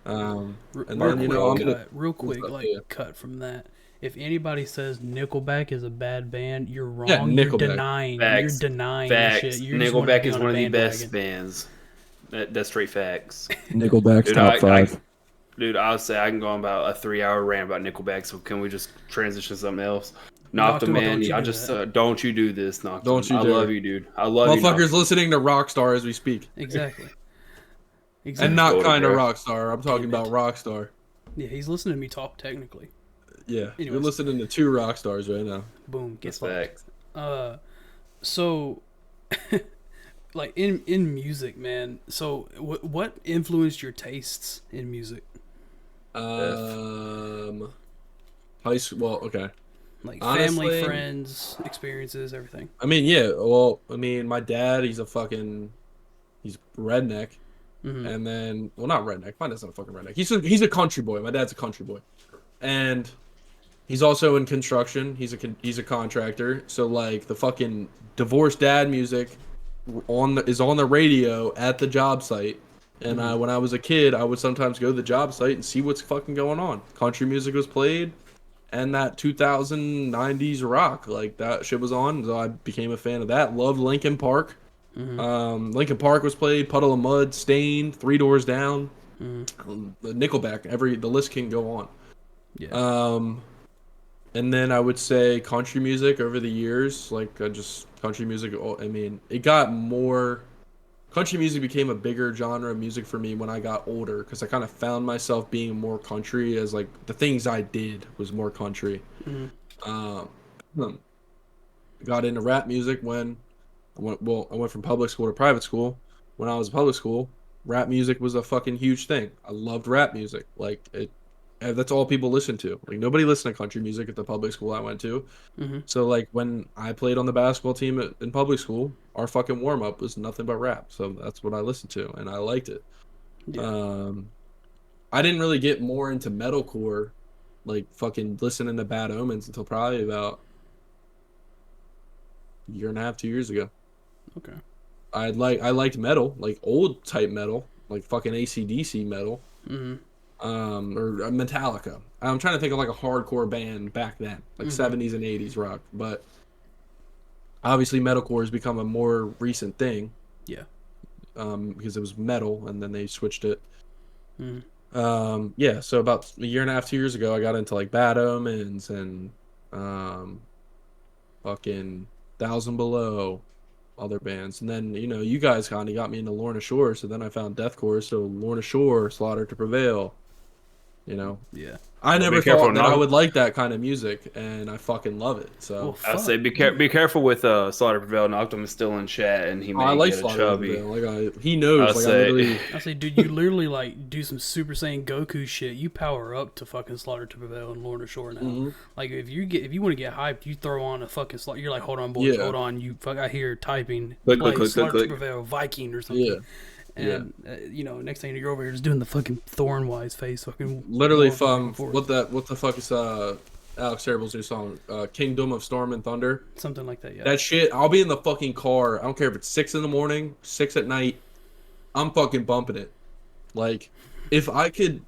then you know, real quick, like yeah. cut from that. If anybody says Nickelback is a bad band, you're wrong. Yeah, You're Nickelback. denying. Facts. You're denying Facts. the shit. You just wanna Nickelback be is on a one of the best bandwagon. bands. That's straight facts. Nickelback's Dude, top five. Dude, I would say I can go on about a 3-hour rant about Nickelback. So can we just transition to something else? Nocta, Nocta, man, don't you I do just that. don't you do this, Nocta. Don't you I dare. love you, dude. I love you. Motherfuckers Nocta. listening to Rockstar as we speak. Exactly. And not Totally, kind of bro. Rockstar. I'm talking Damn it. about Rockstar. Yeah, he's listening to me talk technically. Yeah, you're Anyways. listening to two Rockstars right now. Boom, get That's fucked. facts. So, like in music, man. So, what influenced your tastes in music? High school. Well, okay. Like Honestly- family, friends, experiences, everything. I mean, yeah. Well, I mean, my dad, he's redneck, Mhm. and then, well, not redneck. My dad's not a fucking redneck. He's a country boy. My dad's a country boy, and he's also in construction. He's a contractor. So like the fucking Divorced Dad music is on the radio at the job site. And when I was a kid, I would sometimes go to the job site and see what's fucking going on. Country music was played, and that 2090s rock, like that shit was on. So I became a fan of that. Loved Linkin Park. Linkin Park was played. Puddle of Mud, Stained, Three Doors Down, Nickelback. The list can go on. Yeah. And then I would say country music over the years, like country music. I mean, it got more. Country music became a bigger genre of music for me when I got older, because I kind of found myself being more country, as like the things I did was more country. Got into rap music when I went from public school to private school. When I was in public school, rap music was a fucking huge thing. I loved rap music. Like that's all people listen to. Like nobody listened to country music at the public school I went to. So like when I played on the basketball team in public school, our fucking warm up was nothing but rap. So that's what I listened to, and I liked it. Yeah. I didn't really get more into metalcore, like fucking listening to Bad Omens, until probably about a year and a half, 2 years ago. Okay. I liked metal, like old type metal, like fucking AC/DC metal. Or Metallica. I'm trying to think of like a hardcore band back then, like 70s and 80s rock. But obviously, metalcore has become a more recent thing. Yeah. Because it was metal, and then they switched it. Yeah. So about a year and a half, 2 years ago, I got into like Bad Omens and fucking Thousand Below, other bands, and then you guys kind of got me into Lorna Shore. So then I found deathcore. So Lorna Shore, Slaughter to Prevail. Yeah. I never be careful thought that not- I would like that kind of music, and I fucking love it. So Well, I fuck. say be careful with Slaughter Prevail. Noctum is still in chat, and he may I like get a Slaughter chubby. to Prevail. Like he knows. I'll Like I say- literally, I say, dude, you literally like do some Super Saiyan Goku shit. You power up to fucking Slaughter to Prevail and Lorna Shore now. Like if you want to get hyped, you throw on a fucking Slaughter. You're like, hold on, boys, Yeah. hold on. You fuck, I hear typing. Click, Play click, click, Slaughter click, to click. Prevail, Viking or something. Yeah. And next thing you're over here just doing the fucking Thornwise face, fucking literally going back from and forth. what the fuck is Alex Terrible's new song, Kingdom of Storm and Thunder. Something like that. Yeah. That shit, I'll be in the fucking car. I don't care if it's 6 a.m, 6 p.m. I'm fucking bumping it. Like, if I could,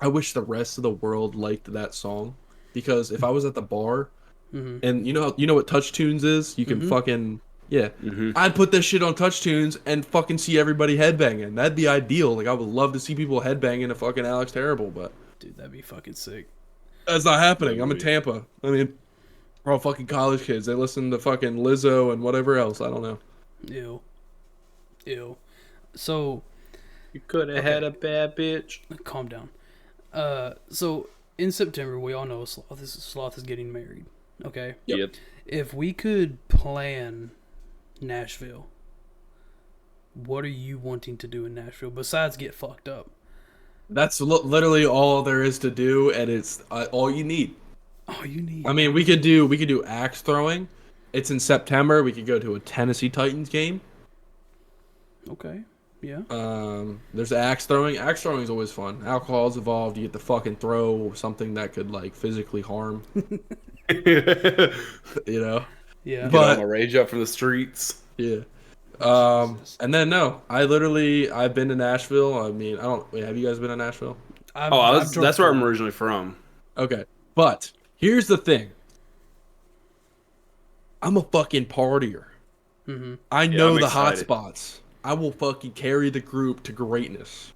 I wish the rest of the world liked that song, because if I was at the bar, and you know what Touch Tunes is, you can fucking I'd put this shit on Touch Tunes and fucking see everybody headbanging. That'd be ideal. Like I would love to see people headbanging to fucking Alex Terrible, but Dude, that'd be fucking sick. that's not happening. I'm in Tampa. I mean, we're all fucking college kids. They listen to fucking Lizzo and whatever else. I don't know. Ew. So, You could have had a bad bitch. calm down. So in September, we all know Sloth is getting married. Okay. Yep. If we could plan Nashville, what are you wanting to do in Nashville besides get fucked up? That's literally all there is to do, and it's all you need. Oh, you need. I mean, we could do axe throwing. It's in September. We could go to a Tennessee Titans game. Okay. Yeah. There's axe throwing. Axe throwing is always fun. Alcohol's evolved. You get to fucking throw something that could like physically harm. Get You know. Yeah. But- all my rage up from the streets. Yeah. Jesus. And then no, I've been to Nashville. I mean, I don't. Wait, have you guys been to Nashville? I've drove That's where I'm through. originally from. Okay, but here's the thing. I'm a fucking partier. Mhm. I know I'm the hot excited. spots. I will fucking carry the group to greatness.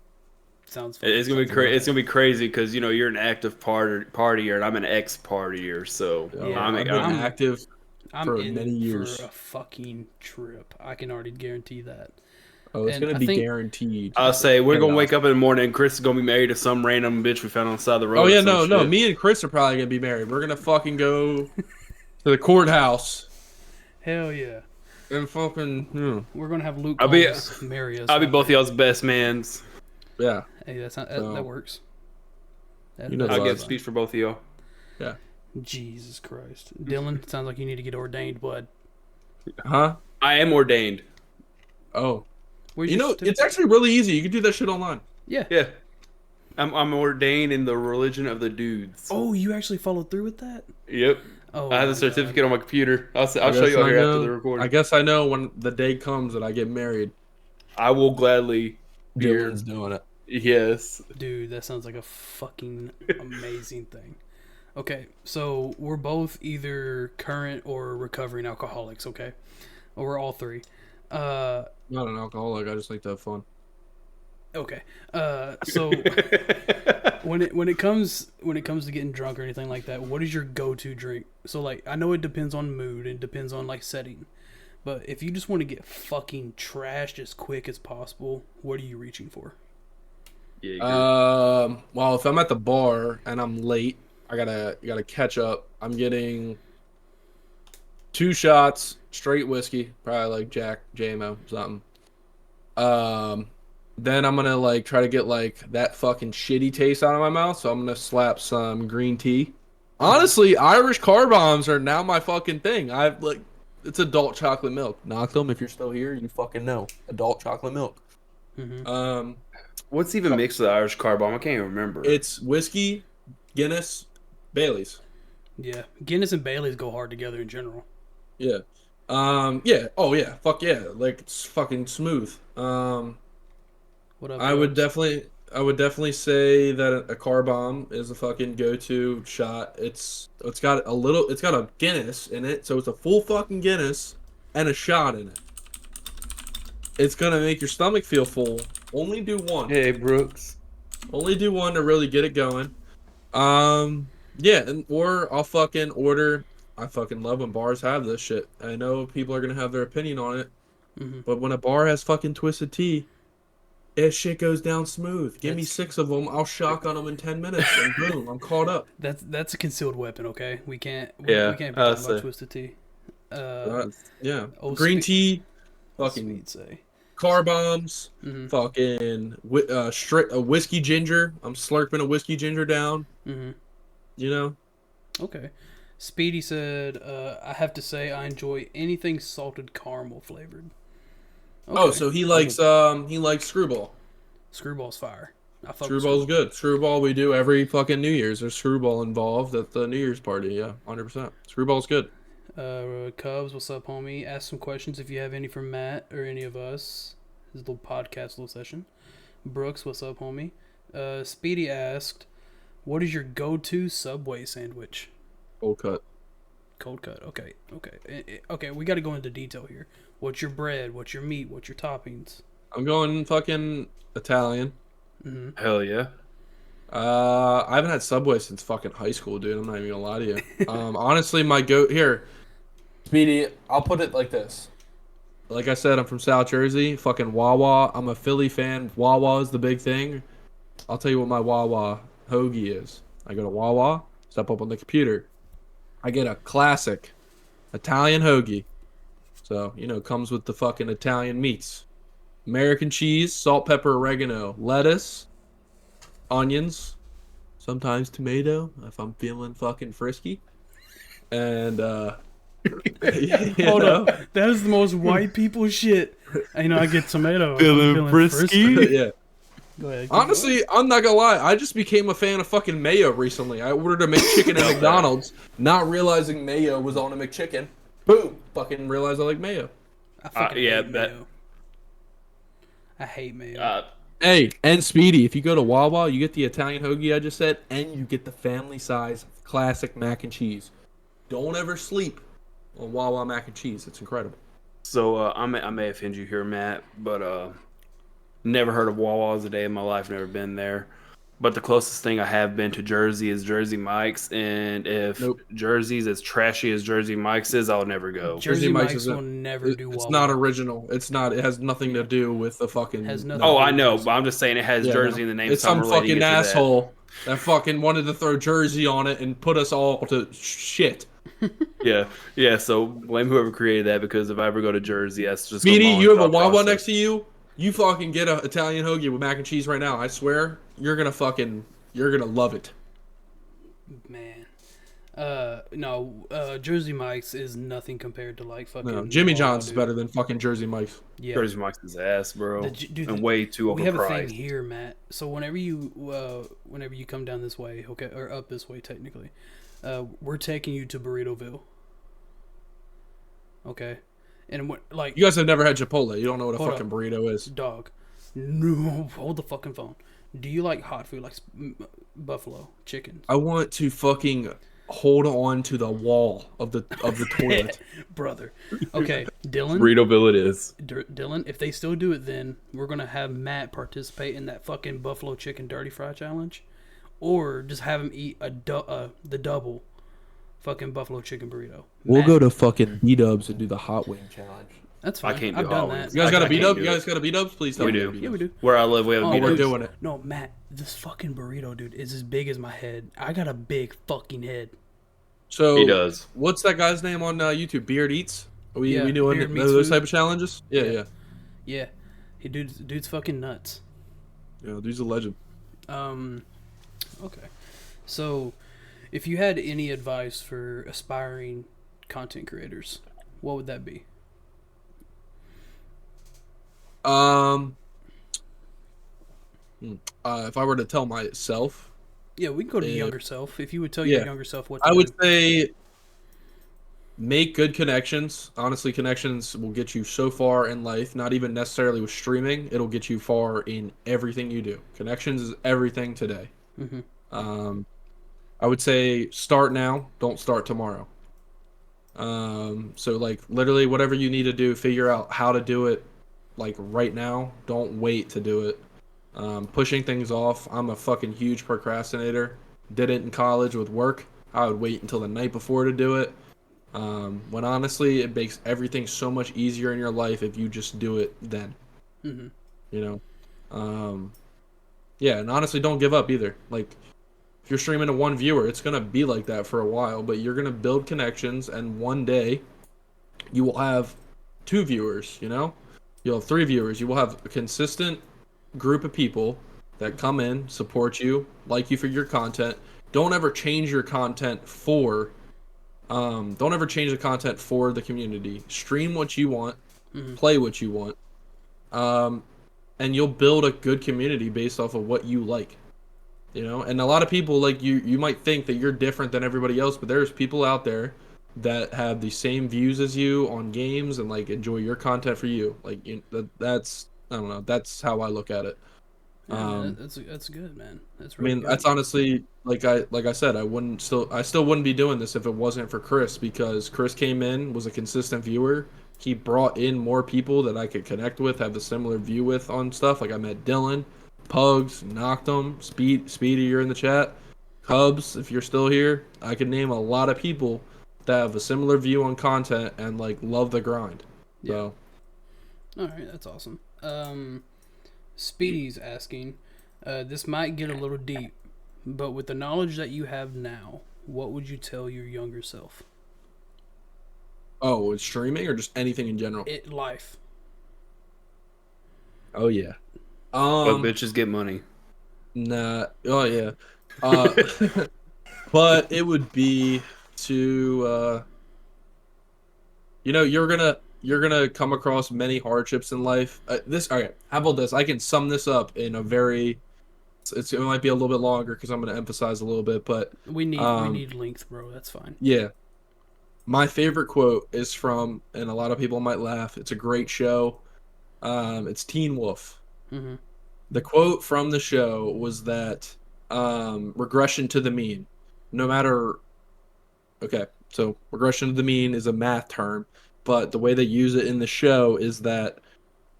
Sounds fun. It's gonna be Sounds crazy. like It's gonna be crazy because you're an active partier and I'm an ex-partier. So Yeah, I've been I'm- active. I'm for in many years. for a fucking trip. I can already guarantee that. Oh, it's and gonna I be think- guaranteed. I'll say we're gonna $10. wake up in the morning and Chris is gonna be married to some random bitch we found on the side of the road. Oh or yeah, some no. shit. Me and Chris are probably gonna be married. We're gonna fucking go to the courthouse Hell yeah. and fucking We're gonna have Luke I'll be- Combs marry us. I'll be one both day. y'all's best mans. yeah. Hey, that So- works. You know that's I'll Well, give a fine. speech for both of y'all. Jesus Christ, Dylan, sounds like you need to get ordained, bud. Huh? I am ordained. Oh. Where's You your know, it's certificate? actually really easy. You can do that shit online. Yeah. Yeah. I'm ordained in the religion of the dudes. Oh, you actually followed through with that? Yep. Oh, I have the my God. certificate on my computer. I'll I show guess you all I here after know- the recording. I guess I know when the day comes that I get married. I will gladly be your- Dylan's doing it. Yes. Dude, that sounds like a fucking amazing thing. Okay, so we're both either current or recovering alcoholics, okay? Or we're all three. Not an alcoholic. I just like to have fun. Okay. So when it comes to getting drunk or anything like that, what is your go-to drink? So like I know it depends on mood, it depends on like setting. But if you just want to get fucking trashed as quick as possible, what are you reaching for? Yeah, Well, if I'm at the bar and I'm late, I gotta catch up. I'm getting 2 shots straight whiskey, probably like Jack, JMO, something. Then I'm gonna like try to get like that fucking shitty taste out of my mouth, so I'm gonna slap some green tea. Honestly, Irish car bombs are now my fucking thing. I've like, it's adult chocolate milk. Knock them if you're still here. You fucking know adult chocolate milk. Mm-hmm. What's even mixed with the Irish car bomb? I can't even remember. It's whiskey, Guinness, Bailey's. Yeah, Guinness and Bailey's go hard together in general. Yeah. Yeah. Oh yeah. Fuck yeah. Like it's fucking smooth. What up? I would Dubs? definitely say that a car bomb is a fucking go-to shot. It's got a Guinness in it, so it's a full fucking Guinness and a shot in it. It's gonna make your stomach feel full. Only do one. Hey, Brooks. Only do one to really get it going. Yeah, or I'll fucking order. I fucking love when bars have this shit. I know people are gonna have their opinion on it, Mhm. but when a bar has fucking Twisted Tea, that shit goes down smooth. Give me That's- 6 of them. I'll shotgun them in 10 minutes, and boom, I'm caught up. That's a concealed weapon, okay? We can't Yeah, we can't be I'll talking about say. Twisted Tea. Yeah, Oh, green sweet. tea, fucking Sweet say. car bombs, Mhm. fucking straight a whiskey ginger. I'm slurping a whiskey ginger down. Mhm. You know. Okay. Speedy said, I have to say I enjoy anything salted caramel flavored. Oh, Okay. so he likes Screwball. Screwball's fire. I fuck with Screwball's good. Screwball we do every fucking New Year's. There's Screwball involved at the New Year's party. Yeah, 100%. Screwball's good. Cubs, what's up, homie? Ask some questions if you have any for Matt or any of us. His little podcast, little session. Brooks, what's up, homie? Speedy asked, what is your go-to Subway sandwich? Cold cut. Cold cut. Okay. Okay, we got to go into detail here. What's your bread? What's your meat? What's your toppings? I'm going fucking Italian. Mm-hmm. Hell yeah. I haven't had Subway since fucking high school, dude. I'm not even gonna lie to you. Honestly, my here, Speedy. I'll put it like this. Like I said, I'm from South Jersey. Fucking Wawa. I'm a Philly fan. Wawa is the big thing. I'll tell you what my Wawa hoagie is. I go to Wawa, step up on the computer. I get a classic Italian hoagie. So, comes with the fucking Italian meats. American cheese, salt, pepper, oregano, lettuce, onions, sometimes tomato if I'm feeling fucking frisky. And You Hold know? up, that is the most white people shit. You know, I get tomato. I'm Feeling frisky? Yeah. Go ahead. keep Honestly, I'm not gonna lie. I just became a fan of fucking mayo recently. I ordered a McChicken at McDonald's, not realizing mayo was on a McChicken. Boom! Fucking realized I like mayo. going. I fucking yeah, hate that- mayo. I hate mayo. Hey, and Speedy, if you go to Wawa, you get the Italian hoagie I just said, and you get the family size classic mac and cheese. Don't ever sleep on Wawa mac and cheese. It's incredible. So I may offend you here, Matt, but never heard of Wawa's a day in my life. Never been there. But the closest thing I have been to Jersey is Jersey Mike's, and if Nope. Jersey's as trashy as Jersey Mike's is, I'll never go. Jersey Mike's isn't- will never do It's Wawa. not original. It's not. It has nothing to do with the fucking. Has nothing- Oh, I know, but I'm just saying it has Yeah, Jersey no. in the name. It's so I'm some relating fucking it to that. asshole that fucking wanted to throw Jersey on it and put us all to shit. Yeah. So blame whoever created that, because if I ever go to Jersey, that's just Speedy, mom you and have a pop Wawa process. next to you. You fucking get a Italian hoagie with mac and cheese right now. I swear, you're gonna love it. Man. No, Jersey Mike's is nothing compared to like fucking. No, Jimmy Wawa, John's is dude. better than fucking Jersey Mike's. Yeah. Jersey Mike's is ass, bro, Dude, and way too we have a thing overpriced. here, Matt. So whenever you come down this way, okay, or up this way technically, we're taking you to Burritoville. Okay, and what like You guys have never had Chipotle. You don't know what a Hold fucking up. burrito is. dog? No, hold the fucking phone. Do you like hot food like buffalo chicken? I want to fucking hold on to the wall of the toilet. Brother. Okay, Dylan. Burritoville it is. Dylan, if they still do it, then we're gonna have Matt participate in that fucking buffalo chicken dirty fry challenge, or just have him eat the double fucking buffalo chicken burrito. We'll Matt, go to fucking B-Dubs and do the hot wing challenge. That's fine. I can't do I've done hot that. wings. You guys I got a can't B-Dub? do You it. guys got a B-Dubs? Please tell We me. do. you Yeah, have we B-Dubs. do. Where I live, we have a Oh, Oh, we're B-Dubs. doing it. No, Matt, this fucking burrito, dude, is as big as my head. I got a big fucking head. So He does. what's that guy's name on YouTube? Beard Eats? We Yeah, doing Beard Meats those Food. type of challenges? Yeah. Yeah, dude's fucking nuts. Yeah, dude's a legend. Okay. So, if you had any advice for aspiring content creators, what would that be? If I were to tell myself, Yeah, we can go to Yeah. younger self. If you would tell your Yeah. younger self what to I would do. say make good connections. Honestly, connections will get you so far in life, not even necessarily with streaming. It'll get you far in everything you do. Connections is everything today. Mhm. I would say start now, don't start tomorrow. So like literally whatever you need to do, figure out how to do it like right now. Don't wait to do it. Pushing things off. I'm a fucking huge procrastinator. Did it in college with work. I would wait until the night before to do it. When honestly, it makes everything so much easier in your life if you just do it then. Mhm. You know? Yeah, and honestly, don't give up either. Like, if you're streaming to one viewer, it's going to be like that for a while, but you're going to build connections, and one day you will have 2 viewers, you know? You'll have 3 viewers. You will have a consistent group of people that come in, support you, like you for your content. Don't ever change your content for don't ever change the content for the community. Stream what you want, play what you want, and you'll build a good community based off of what you like. You know, and a lot of people like you might think that you're different than everybody else, but there's people out there that have the same views as you on games and like enjoy your content for you. Like that's I don't know. That's how I look at it. Yeah, man, that's good, man. That's I really mean, good. that's honestly like I said, I still wouldn't be doing this if it wasn't for Chris, because Chris came in, was a consistent viewer. He brought in more people that I could connect with, have a similar view with on stuff. Like I met Dylan, Pugs, Noctum, Speedy, you're in the chat. Cubs, if you're still here, I could name a lot of people that have a similar view on content and like love the grind. So All right, that's awesome. Speedy's asking, this might get a little deep, but with the knowledge that you have now, what would you tell your younger self? oh, it's streaming or just anything in general? Life. Oh yeah. But bitches get money. Nah. Oh yeah. But it would be to You know, you're gonna come across many hardships in life. Okay. How about this? I can sum this up in a very. It might be a little bit longer because I'm gonna emphasize a little bit, but We um, need length, bro. That's fine. yeah. My favorite quote is from, and a lot of people might laugh. It's a great show. It's Teen Wolf. Hmm. The quote from the show was that regression to the mean, no matter. Okay, so regression to the mean is a math term, but the way they use it in the show is that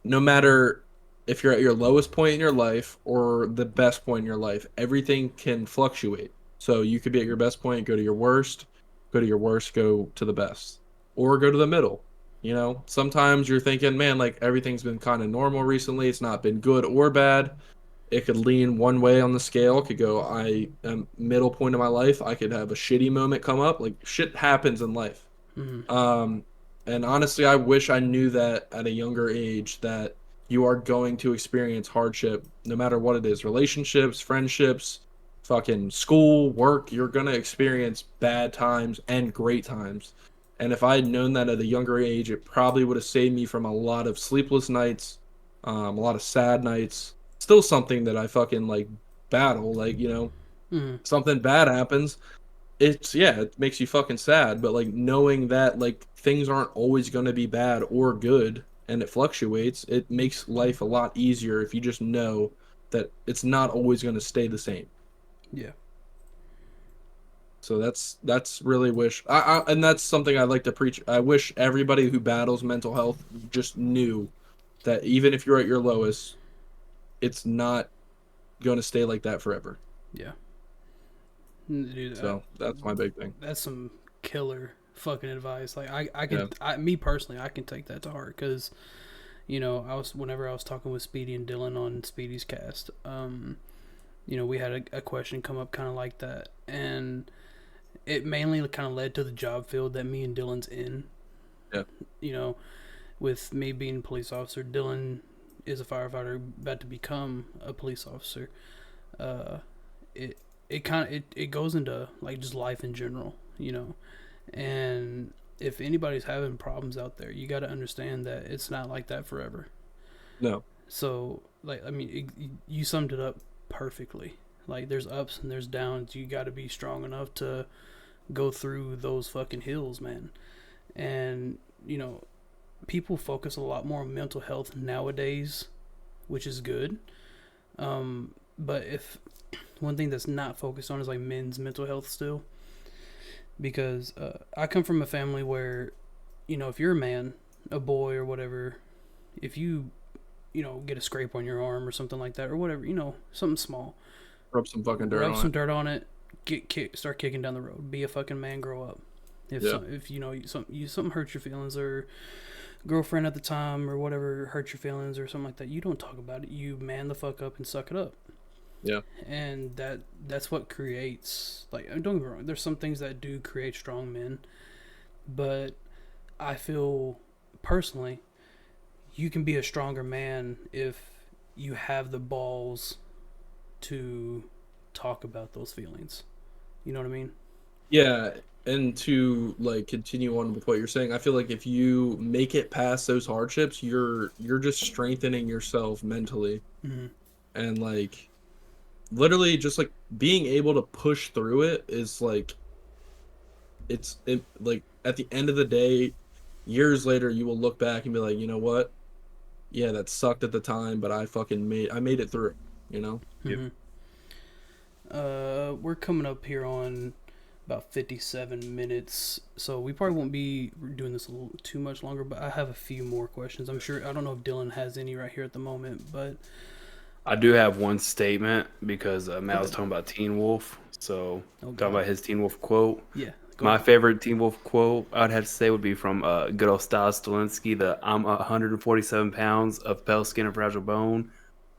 no matter if you're at your lowest point in your life or the best point in your life, everything can fluctuate. So you could be at your best point, go to your worst, go to your worst, go to the best, or go to the middle. You know, sometimes you're thinking, man, like everything's been kind of normal recently. It's not been good or bad. It could lean one way on the scale. It could go, I am middle point of my life. I could have a shitty moment come up. Like shit happens in life. Hmm. Um, and honestly, I wish I knew that at a younger age that you are going to experience hardship no matter what it is, relationships, friendships, fucking school, work. You're going to experience bad times and great times. And if I had known that at a younger age, it probably would have saved me from a lot of sleepless nights, a lot of sad nights. Still something that I fucking like battle. Like, you know, Hmm. something bad happens, it's yeah, it makes you fucking sad, but like knowing that like things aren't always going to be bad or good and it fluctuates, it makes life a lot easier if you just know that it's not always going to stay the same. Yeah. So that's really wish and that's something I like to preach. I wish everybody who battles mental health just knew that even if you're at your lowest, it's not going to stay like that forever. Yeah. Dude, So that's my big thing. that's some killer fucking advice. Like Yeah. me personally, I can take that to heart because, you know, whenever I was talking with Speedy and Dylan on Speedy's cast, you know, we had a question come up kind of like that, and it mainly kind of led to the job field that me and Dylan's in. Yeah. You know, with me being a police officer, Dylan is a firefighter about to become a police officer. Uh, it it goes into like just life in general, you know. And if anybody's having problems out there, you got to understand that it's not like that forever. No. So, like, I mean, you summed it up perfectly. Like, there's ups and there's downs. You got to be strong enough to go through those fucking hills, man. And, you know, people focus a lot more on mental health nowadays, which is good. But if one thing that's not focused on is like men's mental health still, because I come from a family where, you know, if you're a man, a boy or whatever, if you know, get a scrape on your arm or something like that or whatever, you know, something small, Rub some fucking dirt rub on some it. dirt on it, start kicking down the road, be a fucking man, grow up. If you know something hurts your feelings, or girlfriend at the time or whatever hurt your feelings or something like that, you don't talk about it. You man the fuck up and suck it up. Yeah. And that's what creates, like, don't get me wrong, there's some things that do create strong men, but I feel personally you can be a stronger man if you have the balls to talk about those feelings. You know what I mean? Yeah, and to like continue on with what you're saying, I feel like if you make it past those hardships, you're just strengthening yourself mentally Mm-hmm. and like literally just like being able to push through it is like like at the end of the day, years later you will look back and be like, you know what? Yeah, that sucked at the time, but I made it through, you know? Mm-hmm. We're coming up here on about 57 minutes, so we probably won't be doing this a little too much longer, but I have a few more questions. I'm sure, I don't know if Dylan has any right here at the moment, but I do have one statement because Matt was talking about Teen Wolf. So, talking about his Teen Wolf quote. Yeah. My favorite Teen Wolf quote I'd have to say would be from good old Styles Stilinski, the I'm 147 pounds of pale skin and fragile bone.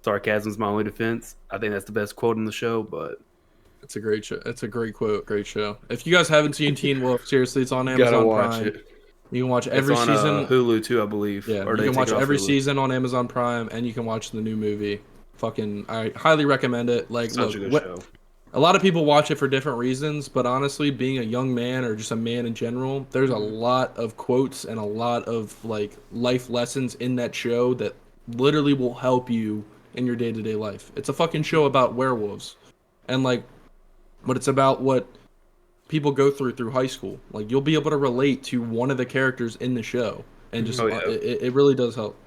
Sarcasm's my only defense. I think that's the best quote in the show, but It's a great show. It's a great quote, great show. If you guys haven't seen Teen Wolf, seriously, it's on Amazon gotta watch Prime. it. You can watch every It's on season. Hulu too, I believe. Yeah, Or you they can take watch it off every Hulu. season on Amazon Prime, and you can watch the new movie. Fucking, I highly recommend it. Like, Such a look, good show. a lot of people watch it for different reasons, but honestly, being a young man or just a man in general, there's a lot of quotes and a lot of like life lessons in that show that literally will help you in your day-to-day life. It's a fucking show about werewolves. And like but it's about what people go through high school. Like you'll be able to relate to one of the characters in the show and just Oh, yeah. it really does help.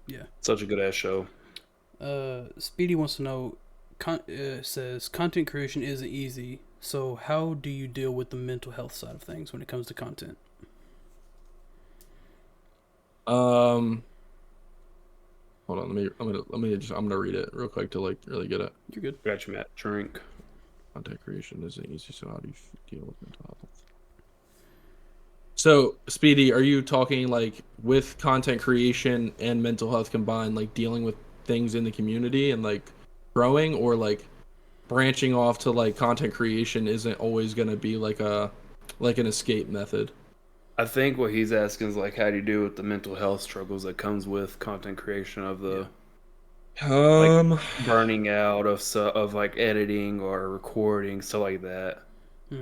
Yeah. Such a good ass show. Speedy wants to know. Says content creation isn't easy. So how do you deal with the mental health side of things when it comes to content? Hold on, I'm gonna read it real quick to like really get it. You're good. Got you, Matt. Drink. Content creation isn't easy, so how do you deal with mental health? So, Speedy, are you talking like with content creation and mental health combined, like dealing with things in the community and like growing, or like branching off to like content creation isn't always gonna be like an escape method? I think what he's asking is like, how do you do with the mental health struggles that comes with content creation of the burning out of like editing or recording, stuff like that.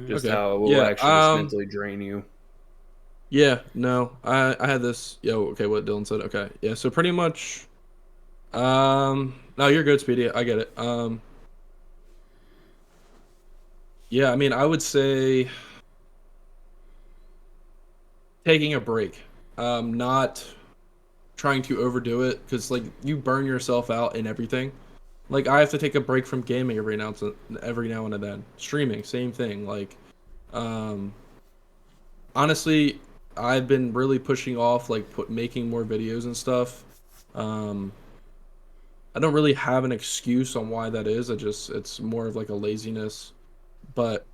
Just Okay. how it will Yeah, actually just mentally drain you. Yeah, no, I had this. Okay, what Dylan said. Okay, yeah, so pretty much. No, you're good, Speedy. I get it. Yeah, I mean, I would say taking a break. Not trying to overdo it because like you burn yourself out in everything. Like I have to take a break from gaming every now and then. Streaming, same thing. Like, honestly, I've been really pushing off like making more videos and stuff. I don't really have an excuse on why that is. It's more of like a laziness. But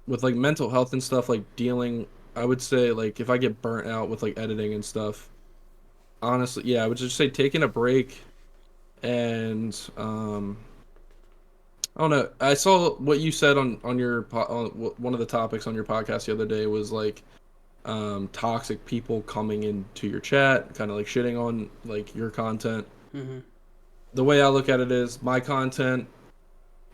with like mental health and stuff, like dealing, I would say like if I get burnt out with like editing and stuff, honestly, yeah, I would just say taking a break and I don't know. I saw what you said on your on one of the topics on your podcast the other day was like toxic people coming into your chat, kind of like shitting on like your content. Mm-hmm. The way I look at it is my content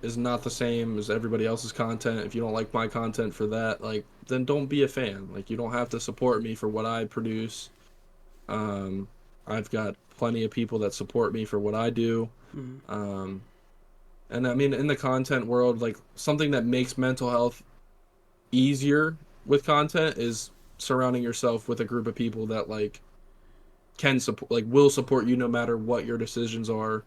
is not the same as everybody else's content. If you don't like my content for that, like then don't be a fan. Like you don't have to support me for what I produce. I've got plenty of people that support me for what I do. Mm-hmm. And I mean in the content world, like something that makes mental health easier with content is surrounding yourself with a group of people that like can support, like will support you no matter what your decisions are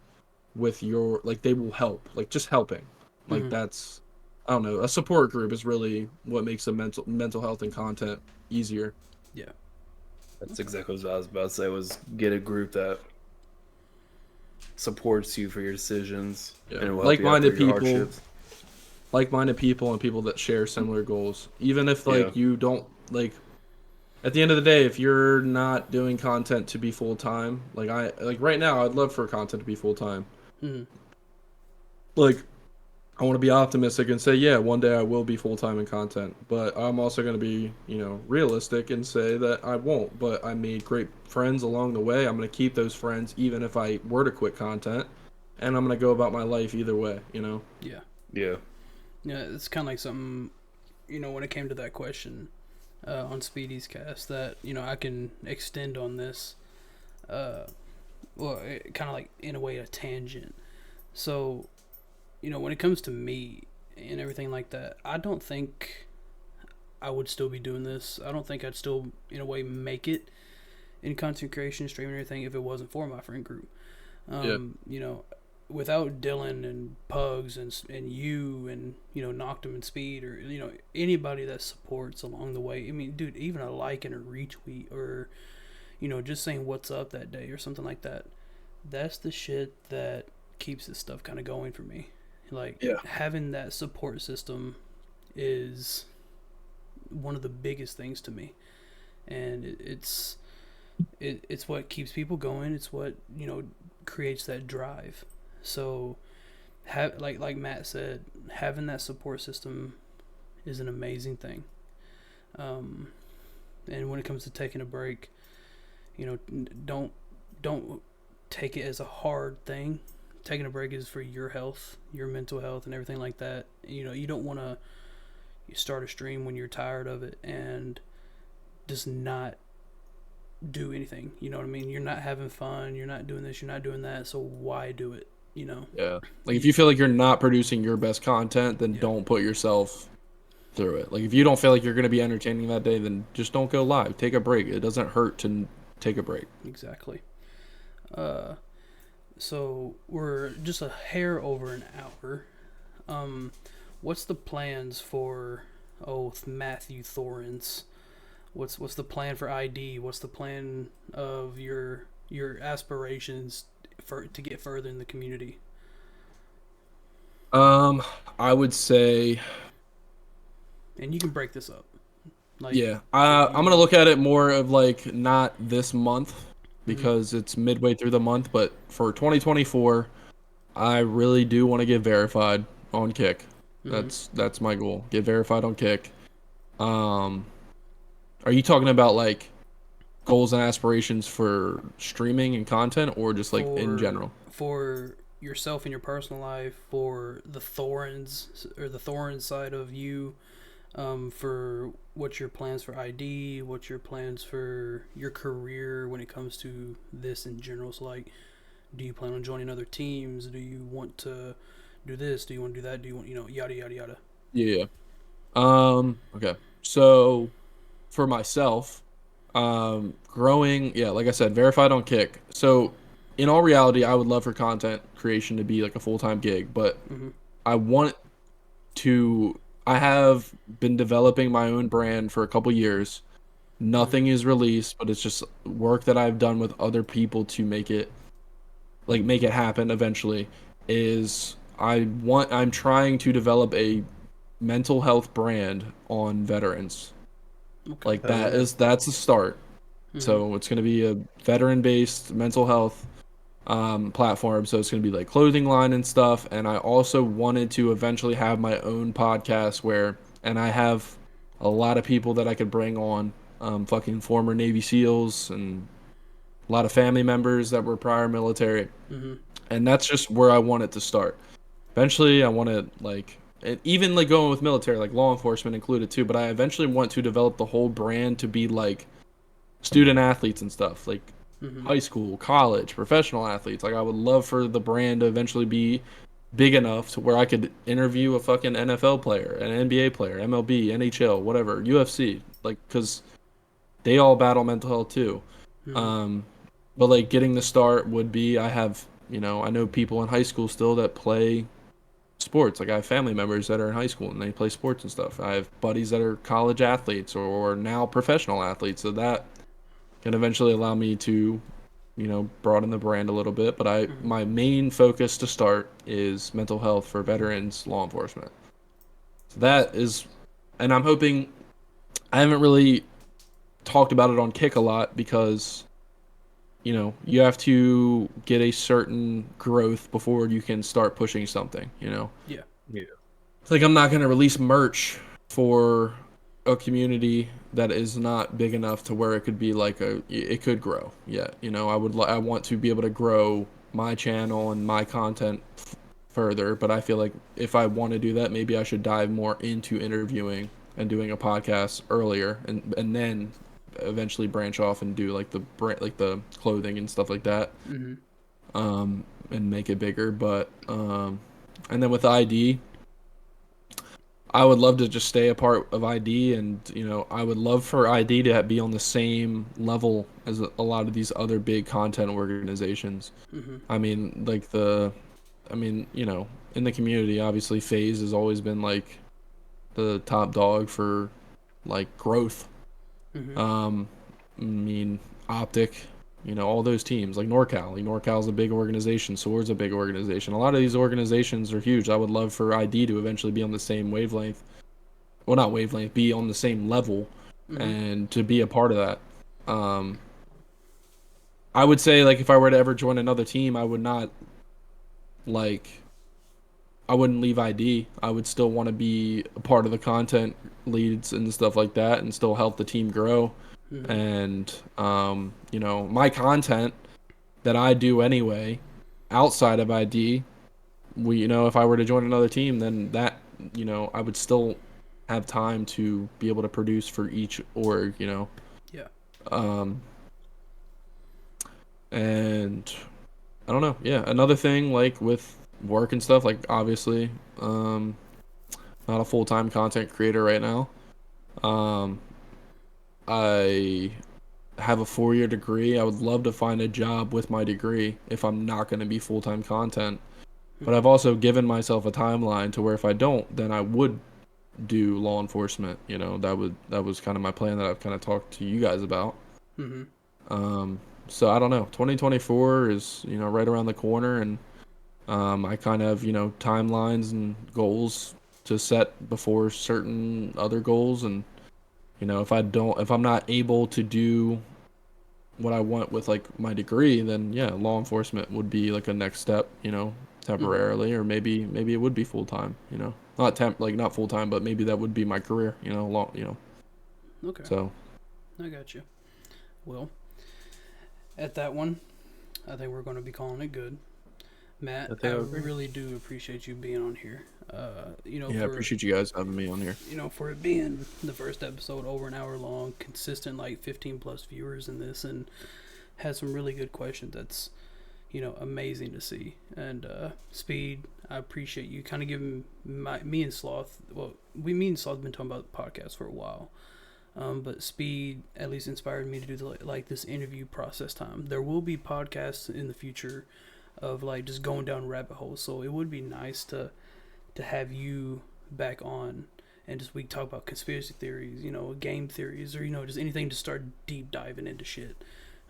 with your, like they will help, like just helping. Like that's, I don't know, a support group is really what makes the mental health and content easier. Yeah. That's exactly what I was about to say, was get a group that supports you for your decisions. Yeah. And will help you out Like-minded through your people. hardships. Like-minded people and people that share similar goals. Even if like you don't like, at the end of the day, if you're not doing content to be full-time, like right now I'd love for content to be full-time. Like I want to be optimistic and say, yeah, one day I will be full-time in content, but I'm also going to be, realistic and say that I won't. But I made great friends along the way. I'm going to keep those friends even if I were to quit content, and I'm going to go about my life either way, Yeah. Yeah. Yeah, it's kind of like something, when it came to that question on Speedy's cast that, I can extend on this, kind of like in a way a tangent. So, when it comes to me and everything like that, I don't think I would still be doing this. I don't think I'd still, in a way, make it in content creation, streaming, and everything if it wasn't for my friend group. Without Dylan and Pugs and you and, Noctum and Speed or, anybody that supports along the way. I mean, dude, even a like and a retweet or, just saying what's up that day or something like that. That's the shit that keeps this stuff kind of going for me. Like having that support system is one of the biggest things to me, and it's what keeps people going. It's what creates that drive. So, like Matt said, having that support system is an amazing thing. And when it comes to taking a break, don't take it as a hard thing taking a break is for your health, your mental health, and everything like that. You don't want to start a stream when you're tired of it and just not do anything. You know what I mean? You're not having fun. You're not doing this. You're not doing that. So why do it? Yeah. Like, if you feel like you're not producing your best content, then Yeah. don't put yourself through it. Like, if you don't feel like you're going to be entertaining that day, then just don't go live. Take a break. It doesn't hurt to take a break. Exactly. So we're just a hair over an hour. What's the plans for Matthew Thorens? What's the plan for ID? What's the plan of your aspirations to get further in the community? I would say, And you can break this up. yeah. I'm gonna look at it more of like not this month because it's midway through the month, but for 2024, I really do want to get verified on Kick. That's my goal. Get verified on Kick. Are you talking about like goals and aspirations for streaming and content, or just like in general? For yourself in your personal life, for the Thorns or the Thorns side of you, for what's your plans for ID, what's your plans for your career when it comes to this in general. So like, do you plan on joining other teams? Do you want to do this? Do you want to do that? Do you want, yada yada yada? Yeah. Okay. So for myself, growing, yeah, like I said, verified on Kick. So in all reality, I would love for content creation to be like a full-time gig, but I have been developing my own brand for a couple years. Nothing is released, but it's just work that I've done with other people to make it happen eventually. I'm trying to develop a mental health brand on veterans. Okay. Like that's the start. So it's going to be a veteran-based mental health platform. So it's going to be like clothing line and stuff. And I also wanted to eventually have my own podcast and I have a lot of people that I could bring on, fucking former Navy SEALs and a lot of family members that were prior military. And that's just where I want it to start. Eventually I want to and even like going with military, like law enforcement included too, but I eventually want to develop the whole brand to be like student athletes and stuff, like high school, college, professional athletes. Like I would love for the brand to eventually be big enough to where I could interview a fucking NFL player, an NBA player, MLB, NHL, whatever, UFC, like, because they all battle mental health too. But like getting the start would be, I know people in high school still that play sports. Like I have family members that are in high school and they play sports and stuff. I have buddies that are college athletes or now professional athletes, so that can eventually allow me to broaden the brand a little bit. But my main focus to start is mental health for veterans, law enforcement. So that is, and I'm hoping, I haven't really talked about it on Kick a lot because you have to get a certain growth before you can start pushing something, Yeah. It's like I'm not going to release merch for a community that is not big enough to where it could be like it could grow yet. I want to be able to grow my channel and my content further, but I feel like if I want to do that, maybe I should dive more into interviewing and doing a podcast earlier and then eventually branch off and do like the clothing and stuff like that, and make it bigger. But and then with ID, I would love to just stay a part of ID, and I would love for ID to be on the same level as a lot of these other big content organizations. I mean, in the community, obviously FaZe has always been like the top dog for like growth. Optic, all those teams, like NorCal. NorCal's a big organization. Sword's a big organization. A lot of these organizations are huge. I would love for ID to eventually be on the same wavelength. Well, not wavelength, be on the same level, and to be a part of that. I would say, like, if I were to ever join another team, I would not, I wouldn't leave ID. I would still want to be a part of the content leads and stuff like that and still help the team grow. And, my content that I do anyway, outside of ID, if I were to join another team, then that, I would still have time to be able to produce for each org, Yeah. And I don't know. Yeah, another thing, like with work and stuff, like obviously, not a full-time content creator right now. I have a 4-year degree. I would love to find a job with my degree if I'm not going to be full-time content. But I've also given myself a timeline to where if I don't, then I would do law enforcement. That was kind of my plan that I've kind of talked to you guys about. So I don't know. 2024 is, right around the corner, and I kind of, timelines and goals to set before certain other goals, and if I'm not able to do what I want with like my degree, then yeah, law enforcement would be like a next step, temporarily, or maybe it would be full time, not full time, but maybe that would be my career, Okay. So I got you. Well, at that one, I think we're going to be calling it good. Matt, I really do appreciate you being on here. I appreciate you guys having me on here. For it being the first episode, over an hour long, consistent, like 15 plus viewers in this, and had some really good questions. That's, amazing to see. And Speed, I appreciate you kind of giving me and Sloth. Well, me and Sloth have been talking about the podcast for a while. But Speed at least inspired me to do this interview process time. There will be podcasts in the future of like just going down rabbit holes. So it would be nice to have you back on and just we talk about conspiracy theories, game theories, or just anything to start deep diving into shit.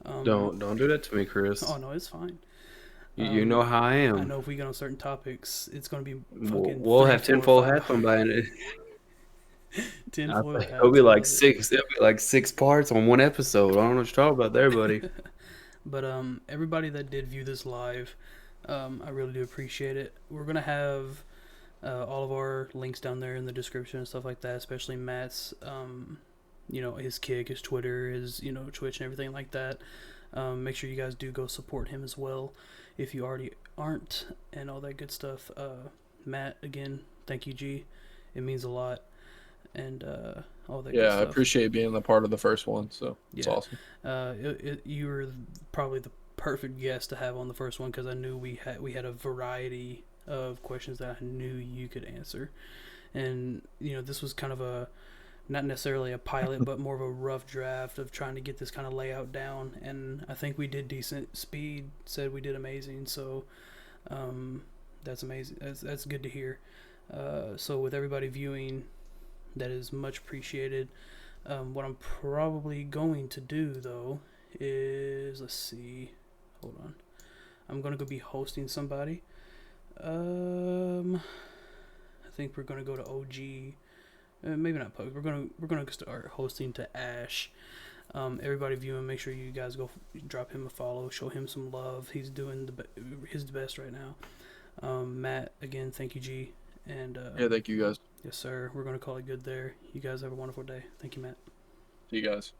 Don't do that to me, Chris. Oh no, it's fine. You know how I am. I know if we get on certain topics, it's gonna be fucking. We'll have tinfoil hats on by it. Tinfoil hats. It'll be like six. It'll be like 6 parts on one episode. I don't know what you're talking about there, buddy. But everybody that did view this live, I really do appreciate it. We're gonna have all of our links down there in the description and stuff like that, especially Matt's, his Kick, his Twitter, his, Twitch and everything like that. Make sure you guys do go support him as well if you already aren't, and all that good stuff. Matt, again, thank you, G. It means a lot. And all that good stuff. I appreciate being a part of the first one, so it's awesome. You were probably the perfect guest to have on the first one because I knew we had a variety of questions that I knew you could answer. And, this was kind of not necessarily a pilot, but more of a rough draft of trying to get this kind of layout down. And I think we did decent. Speed said we did amazing. So that's amazing. That's good to hear. So with everybody viewing, that is much appreciated. What I'm probably going to do, though, is, let's see. Hold on. I'm going to go be hosting somebody. I think we're going to go to OG. Maybe not Pug. We're gonna start hosting to Ash. Everybody viewing, make sure you guys go drop him a follow, show him some love. He's doing his best right now. Matt, again, thank you, G. And thank you guys. Yes, sir. We're gonna call it good there. You guys have a wonderful day. Thank you, Matt. See you guys.